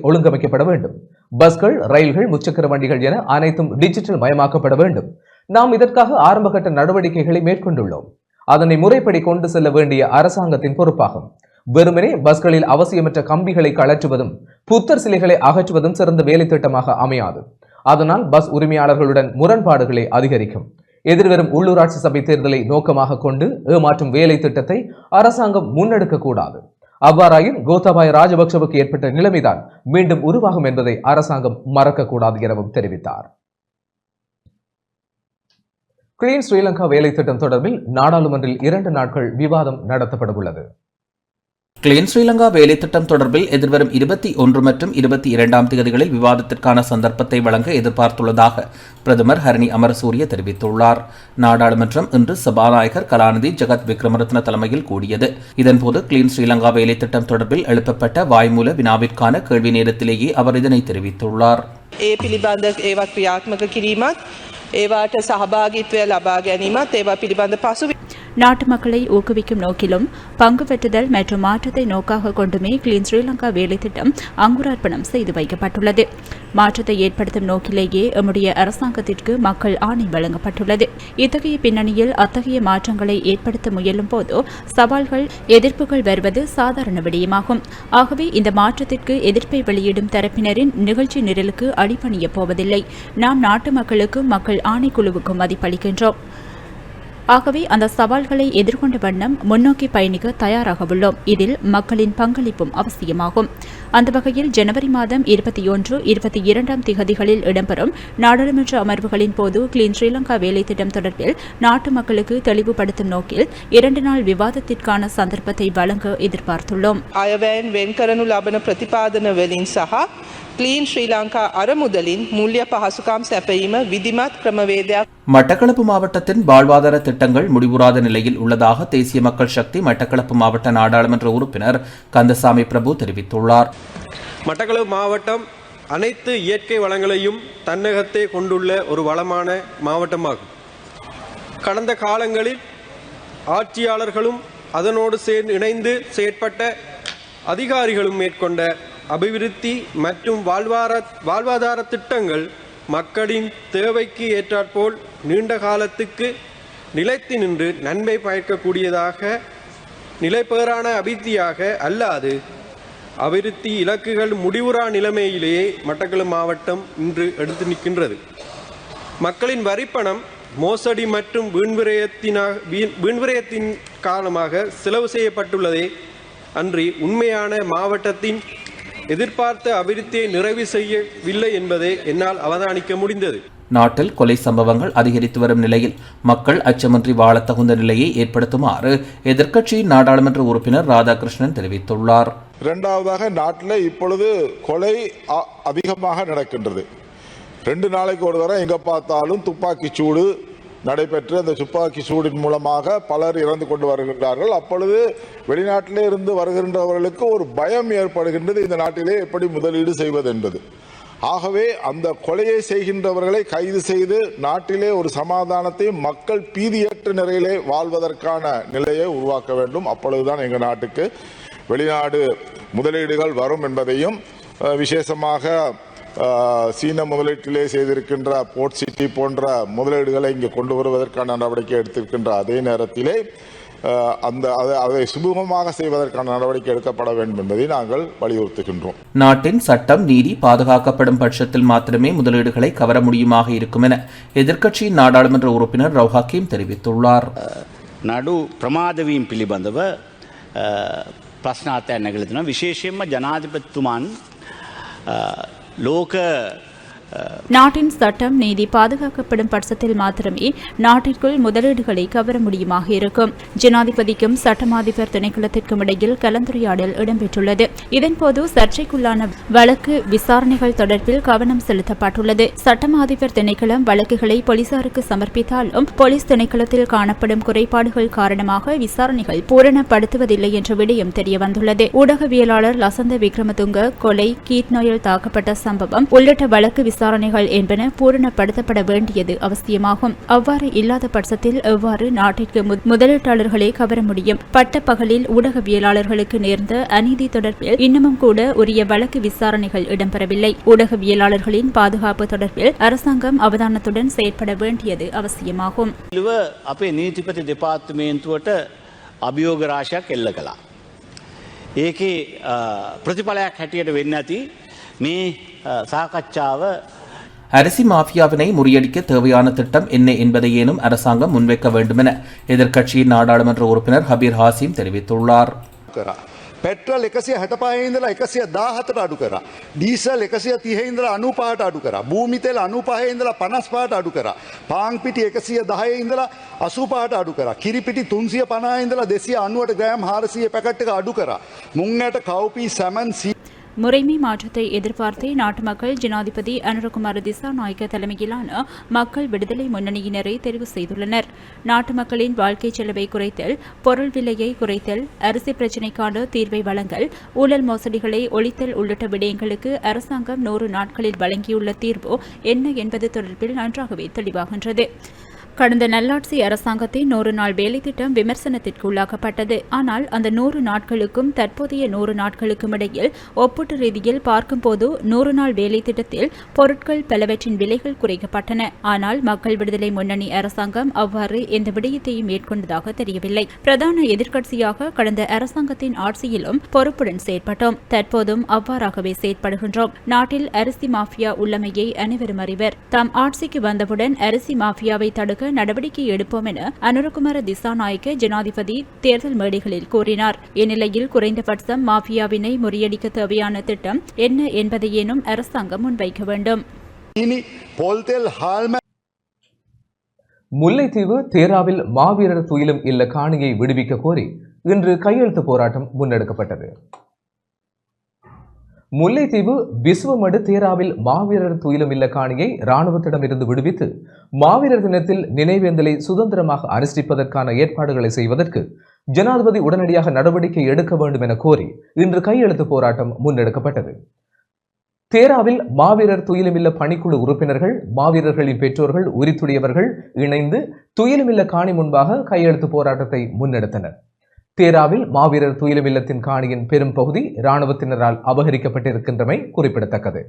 A: ஒழுங்கமைக்கப்பட வேண்டும். பஸ்கள், ரயில்கள், முச்சக்கர வண்டிகள் என அனைத்தும் டிஜிட்டல் மயமாக்கப்பட வேண்டும். நாம் இதற்காக ஆரம்பகட்ட நடவடிக்கைகளை மேற்கொண்டுள்ளோம். அதனை முறைப்படி கொண்டு செல்ல வேண்டிய அரசாங்கத்தின் பொறுப்பாகும். வெறுமனே பஸ்களில் அவசியமற்ற கம்பிகளை கழற்றுவதும் புத்தர் சிலைகளை அகற்றுவதும் சிறந்த வேலை திட்டமாக அமையாது. அதனால் பஸ் உரிமையாளர்களுடன் முரண்பாடுகளை அதிகரிக்கும். எதிர்வரும் உள்ளூராட்சி சபை தேர்தலை நோக்கமாக கொண்டு ஏமாற்றும் வேலை திட்டத்தை அரசாங்கம் முன்னெடுக்க கூடாது. அவ்வாறாயின் கோத்தபாய ராஜபக்சவுக்கு ஏற்பட்ட நிலைமைதான் மீண்டும் உருவாகும் என்பதை அரசாங்கம் மறக்கக்கூடாது எனவும் தெரிவித்தார். கிளீன் ஸ்ரீலங்கா வேலை திட்டம் தொடர்பில் நாடாளுமன்றில் 2 நாட்கள் விவாதம் நடத்தப்பட உள்ளது.
B: கிளீன் ஸ்ரீலங்கா வேலை திட்டம் தொடர்பில் எதிர்வரும் 21 மற்றும் 22ஆம் தேதிகளில் விவாதத்திற்கான சந்தர்ப்பத்தை வழங்க எதிர்பார்த்துள்ளதாக பிரதமர் ஹரணி அமரசூரிய தெரிவித்துள்ளார். நாடாளுமன்றம் இன்று சபாநாயகர் கலாநிதி ஜெகத் விக்ரமரத்ன தலைமையில் கூடியது. இதன்போது கிளீன் ஸ்ரீலங்கா வேலை திட்டம் தொடர்பில் எழுப்பப்பட்ட வாய்மூல வினாவிற்கான கேள்வி நேரத்திலேயே அவர் இதனை தெரிவித்துள்ளார்.
S: ඒවාට සහභාගීත්වය ලබා ගැනීමත් ඒවා පිළිබඳ පසුබිම
D: நாட்டு மக்களை ஊக்குவிக்கும் நோக்கிலும் பங்கு பெற்றுதல் மற்றும் மாற்றத்தை நோக்காக கொண்டுமே கிளீன் ஸ்ரீலங்கா வேலை திட்டம் அங்குரார்ப்பணம் செய்து வைக்கப்பட்டுள்ளது. மாற்றத்தை ஏற்படுத்தும் நோக்கிலேயே எம்முடைய அரசாங்கத்திற்கு மக்கள் ஆணை வழங்கப்பட்டுள்ளது. இத்தகைய பின்னணியில் அத்தகைய மாற்றங்களை ஏற்படுத்த முயலும் போது சவால்கள், எதிர்ப்புகள் வருவது சாதாரண விடயமாகும். ஆகவே இந்த மாற்றத்திற்கு எதிர்ப்பை வெளியிடும் தரப்பினரின் நிகழ்ச்சி நிரலுக்கு அடிபணிய போவதில்லை. நாம் நாட்டு மக்களுக்கும் மக்கள் ஆணைக்குழுவுக்கும் மதிப்பளிக்கின்றோம். ஆகவே அந்த சவால்களை எதிர்கொண்ட வண்ணம் முன்னோக்கி பயணிக்க தயாராக உள்ளோம். இதில் மக்களின் பங்களிப்பும் அவசியமாகும். அந்த வகையில் ஜனவரி மாதம் 21, 22ஆம் திகதிகளில் இடம்பெறும் நாடாளுமன்ற அமர்வுகளின் போது கிளீன் ஸ்ரீலங்கா வேலை திட்டம் தொடர்பில் நாட்டு மக்களுக்கு தெளிவுபடுத்தும் நோக்கில் 2 நாள் விவாதத்திற்கான சந்தர்ப்பத்தை வழங்க எதிர்பார்த்துள்ளோம்.
S: අයවැයෙන් වෙන් කරනු ලබන ප්‍රතිපාදන වලින් සහ ක්ලීන් ශ්‍රී ලංකා අරමුදලින් මුල්‍ය පහසුකම් සැපයීම විධිමත් ක්‍රමවේදයක්.
B: மட்டக்களப்பு மாவட்டத்தின் வாழ்வாதார திட்டங்கள் முடிவுறாத நிலையில் உள்ளதாக தேசிய மக்கள் சக்தி மட்டக்களப்பு மாவட்ட நாடாளுமன்ற உறுப்பினர் கந்தசாமி பிரபு தெரிவித்துள்ளார்.
T: மட்டக்களப்பு மாவட்டம் அனைத்து இயற்கை வளங்களையும் தன்னகத்தே கொண்டுள்ள ஒரு வளமான மாவட்டமாகும். கடந்த காலங்களில் ஆட்சியாளர்களும் அதனோடு இணைந்து செயற்பட்ட அதிகாரிகளும் மேற்கொண்ட அபிவிருத்தி மற்றும் வாழ்வாதார திட்டங்கள் மக்களின் தேவைக்கு ஏற்றாற்போல் நீண்ட காலத்துக்கு நிலைத்து நின்று நன்மை பயக்கக்கூடியதாக நிலைபெறான அபிவிருத்தியாக அல்லாது அபிவிருத்தி இலக்குகள் முடிவுறா நிலைமையிலேயே மட்டக்களப்பு மாவட்டம் இன்று எடுத்து நிற்கின்றது. மக்களின் வரிப்பணம் மோசடி மற்றும் வீண்விரயத்தின் காரணமாக செலவு செய்யப்பட்டுள்ளதே அன்றி உண்மையான மாவட்டத்தின் எதிர்பார்த்த அபிவிருத்தியை நிறைவு செய்யவில்லை என்பதை என்னால் அவதானிக்க முடிந்தது.
B: நாட்டில் கொலை சம்பவங்கள் அதிகரித்து வரும் நிலையில் மக்கள் அச்சமின்றி வாழ தகுந்த நிலையை ஏற்படுத்துமாறு எதிர்க்கட்சியின் நாடாளுமன்ற உறுப்பினர் ராதாகிருஷ்ணன் தெரிவித்துள்ளார்.
U: இரண்டாவதாக, நாட்டில் இப்பொழுது கொலை அதிகமாக நடக்கின்றது. 2 நாளைக்கு ஒரு தடவை எங்கே பார்த்தாலும் துப்பாக்கி சூடு நடைபெற்று அந்த துப்பாக்கி சூடின் மூலமாக பலர் இறந்து கொண்டு வருகின்றார்கள். அப்பொழுது வெளிநாட்டிலே இருந்து வருகின்றவர்களுக்கு ஒரு பயம் ஏற்படுகின்றது, இந்த நாட்டிலே எப்படி முதலீடு செய்வது என்பது. ஆகவே அந்த கொலையை செய்கின்றவர்களை கைது செய்து நாட்டிலே ஒரு சமாதானத்தையும் மக்கள் பீதியற்ற நிலையிலே வாழ்வதற்கான நிலையை உருவாக்க வேண்டும். அப்பொழுதுதான் எங்கள் நாட்டுக்கு வெளிநாடு முதலீடுகள் வரும் என்பதையும், விசேஷமாக சீன முதலீட்டிலே செய்திருக்கின்ற போர்ட் சிட்டி போன்ற முதலீடுகளை இங்கே கொண்டு வருவதற்கான நடவடிக்கை எடுத்திருக்கின்ற அதே நேரத்திலே அதை சுமூகமாக செய்வதற்கான நடவடிக்கை எடுக்கப்பட வேண்டும் என்பதை நாங்கள் வலியுறுத்துகின்றோம்.
B: நாட்டின் சட்டம் நீதி பாதுகாக்கப்படும் பட்சத்தில் மாத்திரமே முதலீடுகளை கவர முடியுமாக இருக்கும் என எதிர்க்கட்சியின் நாடாளுமன்ற உறுப்பினர் ரவுஹக்கீம் தெரிவித்துள்ளார்.
V: நடு பிரமாதவீம் පිළිබඳව ප්‍රශ්නාර්ථයක් නැගලා තිනවා. විශේෂයෙන්ම ජනාධිපතිතුමන් ලෝක
D: நாட்டின் சட்டம் நீதி பாதுகாக்கப்படும் பட்சத்தில் மாத்திரமே நாட்டிற்குள் முதலீடுகளை கவர முடியுமாக இருக்கும். ஜனாதிபதிக்கும் சட்டமாதிபர் திணைக்களத்திற்கும் இடையில் கலந்துரையாடல் இடம்பெற்றுள்ளது. இதன்போது சர்ச்சைக்குள்ளான வழக்கு விசாரணைகள் தொடர்பில் கவனம் செலுத்தப்பட்டுள்ளது. சட்டமாதிபர் திணைக்களம் வழக்குகளை போலீசாருக்கு சமர்ப்பித்தாலும் போலீஸ் திணைக்களத்தில் காணப்படும் குறைபாடுகள் காரணமாக விசாரணைகள் பூரணப்படுத்துவதில்லை என்ற விடயம் தெரியவந்துள்ளது. ஊடகவியலாளர் லசந்த விக்ரமதுங்க கொலை, கீட் நோயால் தாக்கப்பட்ட சம்பவம் உள்ளிட்ட வழக்கு விசாரணைகள் என்பன பூரணப்படுத்தப்பட வேண்டியது அவசியமாகும். அவ்வாறு இல்லாத பட்சத்தில் எவ்வாறு நாட்டிற்கு முதலீட்டாளர்களை கவர முடியும்? பட்ட பகலில் ஊடகவியலாளர்களுக்கு நேர்ந்த அநீதி தொடர்பில் இன்னமும் கூட உரிய வழக்கு விசாரணைகள் இடம்பெறவில்லை. ஊடகவியலாளர்களின் பாதுகாப்பு தொடர்பில் அரசாங்கம் அவதானத்துடன் செயற்பட வேண்டியது அவசியமாகும்.
V: අපේ නීතිපති දෙපාර්තමේන්තුවට අභියෝග රාශියක් එල්ල කළා. ඒකේ ප්‍රතිඵලයක් හැටියට වෙන්න ඇති මේ සාකච්ඡාව
B: அரிசி மாஃபியாவினை முறியடிக்க தேவையான திட்டம் என்ன என்பதையேனும் அரசாங்கம் முன்வைக்க வேண்டும் என எதிர்க்கட்சியின் நாடாளுமன்ற உறுப்பினர் ஹபீர் ஹாசிம் தெரிவித்துள்ளார்.
C: පෙට්‍රල් 165 ඉඳලා 114ට අඩු කරා. ඩීසල් 130 ඉඳලා 95ට අඩු කරා. භූමි තෙල් 95 ඉඳලා 55ට අඩු කරා. පාන් පිටි 110 ඉඳලා 85ට අඩු කරා. කිරි පිටි 350 ඉඳලා 290ට ග්‍රෑම් 400 පැකට් එක අඩු කරා. මුං ඇට කව්පි සැමන්
D: முறைமை மாற்றத்தை எதிர்பார்த்தே நாட்டு மக்கள் ஜனாதிபதி அனுரகுமார திசாநாயக்க தலைமையிலான மக்கள் விடுதலை முன்னணியினரை தெரிவு செய்துள்ளனர். நாட்டு மக்களின் வாழ்க்கை செலவை குறைத்தல், பொருள் விலையை குறைத்தல், அரிசி பிரச்சினைக்கான தீர்வை வழங்கல், ஊழல் மோசடிகளை ஒழித்தல் உள்ளிட்ட விடயங்களுக்கு அரசாங்கம் 100 நாட்களில் வழங்கியுள்ள தீர்வு என்ன என்பது தொடர்பில் நன்றாகவே தெளிவாகின்றது. கடந்த நல்லாட்சி அரசாங்கத்தின் 100 நாள் வேலை திட்டம் விமர்சனத்திற்கு உள்ளாக்கப்பட்டது. ஆனால் அந்த 100 நாட்களுக்கும் தற்போதைய 100 நாட்களுக்கும் இடையில் ஒப்பீட்டு ரீதியில் பார்க்கும்போது 100 நாள் வேலை திட்டத்தில் பொருட்கள் பலவற்றின் விலைகள் குறைக்கப்பட்டன. ஆனால் மக்கள் விடுதலை முன்னணி அரசாங்கம் அவ்வாறு எந்த விடயத்தையும் மேற்கொண்டதாக தெரியவில்லை. பிரதான எதிர்க்கட்சியாக கடந்த அரசாங்கத்தின் ஆட்சியிலும் பொறுப்புடன் செயற்பட்டோம். தற்போதும் அவ்வாறாகவே செயற்படுகின்றோம். நாட்டில் அரிசி மாஃபியா உள்ளமையை அனைவரும் அறிவர். தாம் ஆட்சிக்கு வந்தவுடன் அரிசி மாஃபியாவை தடுக்க நடவடிக்கை எடுப்போம் என அனுரகுமார திசாநாயக்க ஜனாதிபதி தேர்தல் மேடைகளில் கூறினார். இந்நிலையில் குறைந்தபட்சம் மாஃபியாவினை முறியடிக்க தேவையான திட்டம் என்ன என்பதையேனும் அரசாங்கம் முன்வைக்க வேண்டும்.
A: முல்லைத்தீவு தேராவில் மாவீரர் துயிலும் இல்ல காணியை விடுவிக்க கோரி இன்று கையெழுத்து போராட்டம் முன்னெடுக்கப்பட்டது. முல்லைத்தீவு பிசுவமடு தேராவில் மாவீரர் துயிலும் இல்ல காணியை இராணுவத்திடமிருந்து விடுவித்து மாவீரர் தினத்தில் நினைவேந்தலை சுதந்திரமாக அனுஷ்டிப்பதற்கான ஏற்பாடுகளை செய்வதற்கு ஜனாதிபதி உடனடியாக நடவடிக்கை எடுக்க வேண்டும் என கோரி இன்று கையெழுத்து போராட்டம் முன்னெடுக்கப்பட்டது. தேராவில் மாவீரர் துயிலுமில்ல பணிக்குழு உறுப்பினர்கள், மாவீரர்களின் பெற்றோர்கள், உரித்துடையவர்கள் இணைந்து துயிலுமில்ல காணி முன்பாக கையெழுத்து போராட்டத்தை முன்னெடுத்தனர். தேராவில் மாவீரர் துயிலுமில்லத்தின் காணியின் பெரும் பகுதி இராணுவத்தினரால் அபகரிக்கப்பட்டிருக்கின்றமை குறிப்பிடத்தக்கது.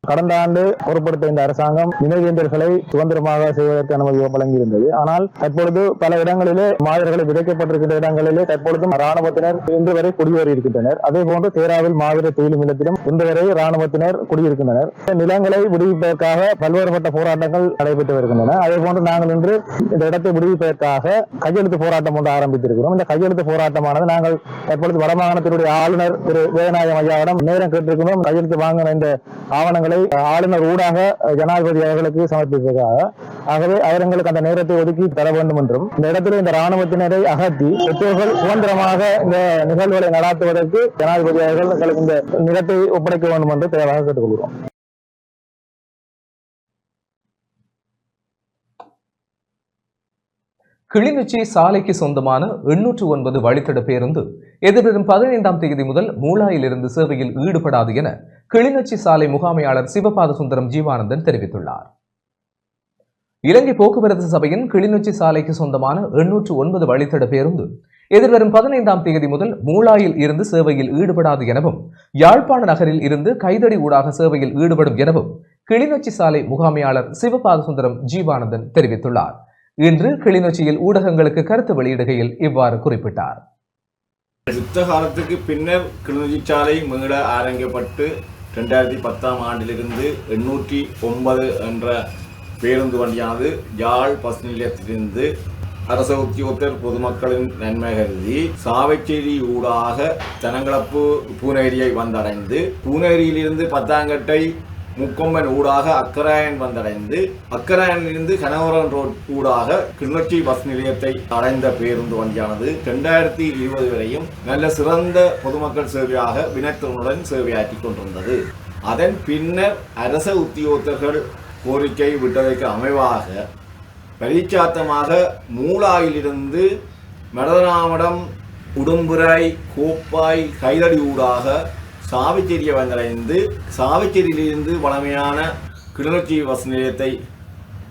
F: கடந்த ஆண்டு பொறுப்படுத்த இந்த அரசாங்கம் நினைவேந்தல்களை சுதந்திரமாக செய்வதற்கு அனுமதி வழங்கியிருந்தது. ஆனால் தற்பொழுது பல இடங்களிலே மாவீரர்களை விதைக்கப்பட்டிருக்கின்ற இடங்களிலே தற்பொழுதும் இராணுவத்தினர் இன்று வரை குடியேறி இருக்கின்றனர். அதே போன்று தேராவில் மாவீரர் துயிலும் இல்லத்திலும் இன்று வரை இராணுவத்தினர் குடியிருக்கின்றனர். நிலங்களை விடுவிப்பதற்காக பல்வேறுபட்ட போராட்டங்கள் நடைபெற்று வருகின்றன. அதே போன்று நாங்கள் இன்று இந்த இடத்தை விடுவிப்பதற்காக கையெழுத்து போராட்டம் ஒன்று ஆரம்பித்திருக்கிறோம். இந்த கையெழுத்து போராட்டமானது நாங்கள் தற்பொழுது வடமாகாணத்தினுடைய ஆளுநர் திரு வேதநாயகம் ஐயாவிடம் நேரம் கேட்டிருக்கிறோம். கையெழுத்து வாங்கின இந்த ஆவணங்களை ஆளுநர் ஊடாக ஜனாதிபதி அவர்களுக்கு சமர்ப்பிப்பதற்காக. ஆகவே அவர் எங்களுக்கு அந்த நேரத்தை ஒதுக்கி தர வேண்டும் என்றும் இந்த இடத்தில் இந்த இராணுவத்தினரை அகற்றி பெற்றோர்கள் சுதந்திரமாக இந்த நிகழ்வுகளை நடாத்துவதற்கு ஜனாதிபதி அவர்கள் எங்களுக்கு இந்த நிலத்தை ஒப்படைக்க வேண்டும் என்று தேவையாக கேட்டுக்கொள்கிறோம்.
A: கிளிநொச்சி சாலைக்கு சொந்தமான 809 வழித்தட பேருந்து எதிர்வரும் 15ஆம் தேதி முதல் மூளாயிலிருந்து சேவையில் ஈடுபடாது என கிளிநொச்சி சாலை முகாமையாளர் சிவபாத சுந்தரம் ஜீவானந்தன் தெரிவித்துள்ளார். இலங்கை போக்குவரத்து சபையின் கிளிநொச்சி சாலைக்கு சொந்தமான 809 வழித்தட பேருந்து எதிர்வரும் 15ஆம் தேதி முதல் மூளாயில் இருந்து சேவையில் ஈடுபடாது எனவும் யாழ்ப்பாண நகரில் இருந்து கைதடி ஊடாக சேவையில் ஈடுபடும் எனவும் கிளிநொச்சி சாலை முகாமையாளர் சிவபாத சுந்தரம் ஜீவானந்தன் தெரிவித்துள்ளார். இன்று கிளிநொச்சியில் ஊடகங்களுக்கு கருத்து வெளியிடுகையில் இவ்வாறு குறிப்பிட்டார்.
W: யுத்த காலத்துக்கு பின்னர் கிளிநொச்சி சாலை மீள ஆரம்பிக்கப்பட்டு 2010ஆம் ஆண்டிலிருந்து 809 என்ற பேருந்து வண்டியானது யாழ் பஸ் நிலையத்திலிருந்து அரச உத்தியோகத்தர் பொதுமக்களின் நன்மை கருதி சாவச்சேரி ஊடாக தனங்களப்பு பூனேரியை வந்தடைந்து பூனேரியிலிருந்து பத்தாங்கட்டை முக்கொம்பன் ஊடாக அக்கராயன் வந்தடைந்து அக்கராயனிலிருந்து கனவரன் ரோட் ஊடாக கிளிநொச்சி பஸ் நிலையத்தை அடைந்த பேருந்து வண்டியானது 2020 வரையும் நல்ல சிறந்த பொதுமக்கள் சேவையாக வினத்திறனுடன் சேவையாற்றிக் கொண்டிருந்தது. அதன் பின்னர் அரச உத்தியோகத்தர்கள் கோரிக்கை விட்டதற்கு அமைவாக பரீட்சாத்தமாக மூளாயிலிருந்து மடதனாமடம், உடும்புராய், கோப்பாய், கைதடி ஊடாக சாவச்சேரியை வந்தடைந்து சாவச்சேரியிலிருந்து வளமையான கிளிநொச்சி பஸ் நிலையத்தை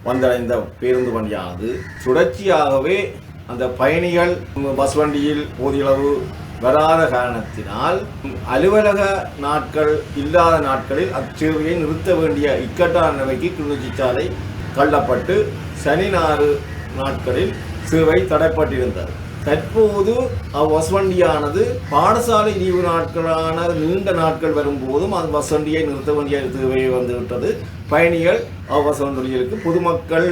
W: வந்தடைந்த பேருந்து வண்டியானது தொடர்ச்சியாகவே அந்த பயணிகள் பஸ் வண்டியில் போதியளவு வராத காரணத்தினால் அலுவலக நாட்கள் இல்லாத நாட்களில் அச்சேவையை நிறுத்த வேண்டிய இக்கட்டான நிலைக்கு கிளிநொச்சி சாலை தள்ளப்பட்டு சனி ஞாயிறு நாட்களில் சேவை தடைப்பட்டிருந்தது. தற்போது பஸ் வண்டியானது பாடசாலை லீவு நாட்களான நீண்ட நாட்கள் வரும்போதும் அந்த பஸ் வண்டியை நிறுத்த வேண்டிய தேவை வந்துவிட்டது. பயணிகள் பஸ் வண்டிகளுக்கு பொதுமக்கள்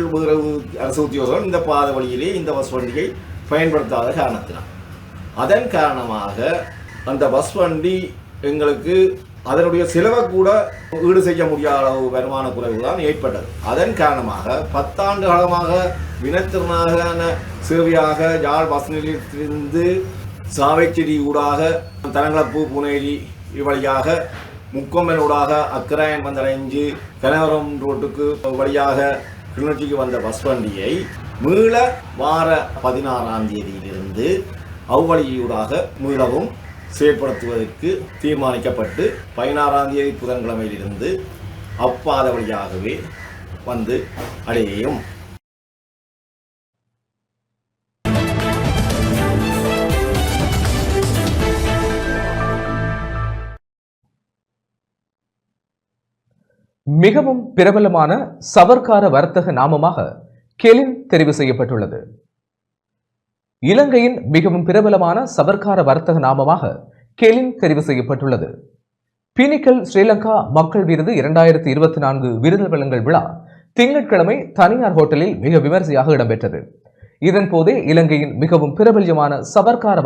W: அரசு உத்தியோகர்கள் இந்த பாத வழியிலே இந்த பஸ் வண்டியை பயன்படுத்தாத காரணத்தினால் அதன் காரணமாக அந்த பஸ் வண்டி எங்களுக்கு அதனுடைய செலவை கூட ஈடு செய்ய முடியாத அளவு வருமான குறைவு தான் ஏற்பட்டது. அதன் காரணமாக 10 ஆண்டு காலமாக வினத்திறனான சேவையாக யாழ் பஸ் நிலையத்திலிருந்து சாவைச்சேரி ஊடாக தலங்களப்பு புனேரி வழியாக முக்கொம்பன் ஊடாக அக்கராயன் வந்தடைஞ்சு கனகரம் ரோட்டுக்கு வழியாக கிளிநொச்சிக்கு வந்த பஸ் வண்டியை மீள வார 16ஆம் தேதியிலிருந்து அவ்வழியூடாக மீளவும் செயற்படுத்துவதற்கு தீர்மானிக்கப்பட்டு 16ஆம் தேதி புதன்கிழமையிலிருந்து அப்பாத வழியாகவே வந்து அடையும்.
A: மிகவும் பிரபலமான சவர்க்கார வர்த்தக நாமமாக கெலின் தெரிவு செய்யப்பட்டுள்ளது. இலங்கையின் மிகவும் பிரபலமான சவர்க்கார வர்த்தக நாமமாக கெலின் தெரிவு செய்யப்பட்டுள்ளது. பினிக்கல் ஸ்ரீலங்கா மக்கள் விருது 2024 விருது வழங்கல் விழா திங்கட்கிழமை தனியார் ஹோட்டலில் மிக விமர்சையாக இடம்பெற்றது. இதன் போதே இலங்கையின் மிகவும் பிரபல்யமான சவர்க்கார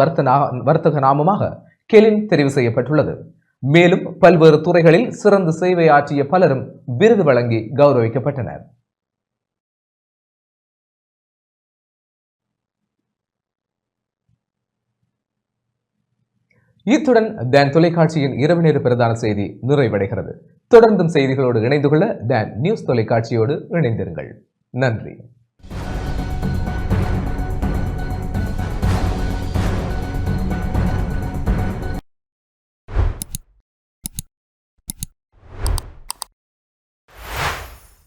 A: வர்த்தக நாமமாக கெலின் தெரிவு செய்யப்பட்டுள்ளது. மேலும் பல்வேறு துறைகளில் சிறந்த சேவை ஆற்றிய பலரும் விருது வழங்கி கௌரவிக்கப்பட்டனர். இத்துடன் டான் தொலைக்காட்சியின் இரவு நேர பிரதான செய்தி நிறைவடைகிறது. தொடர்ந்தும் செய்திகளோடு இணைந்து கொள்ள டான் நியூஸ் தொலைக்காட்சியோடு இணைந்திருங்கள். நன்றி.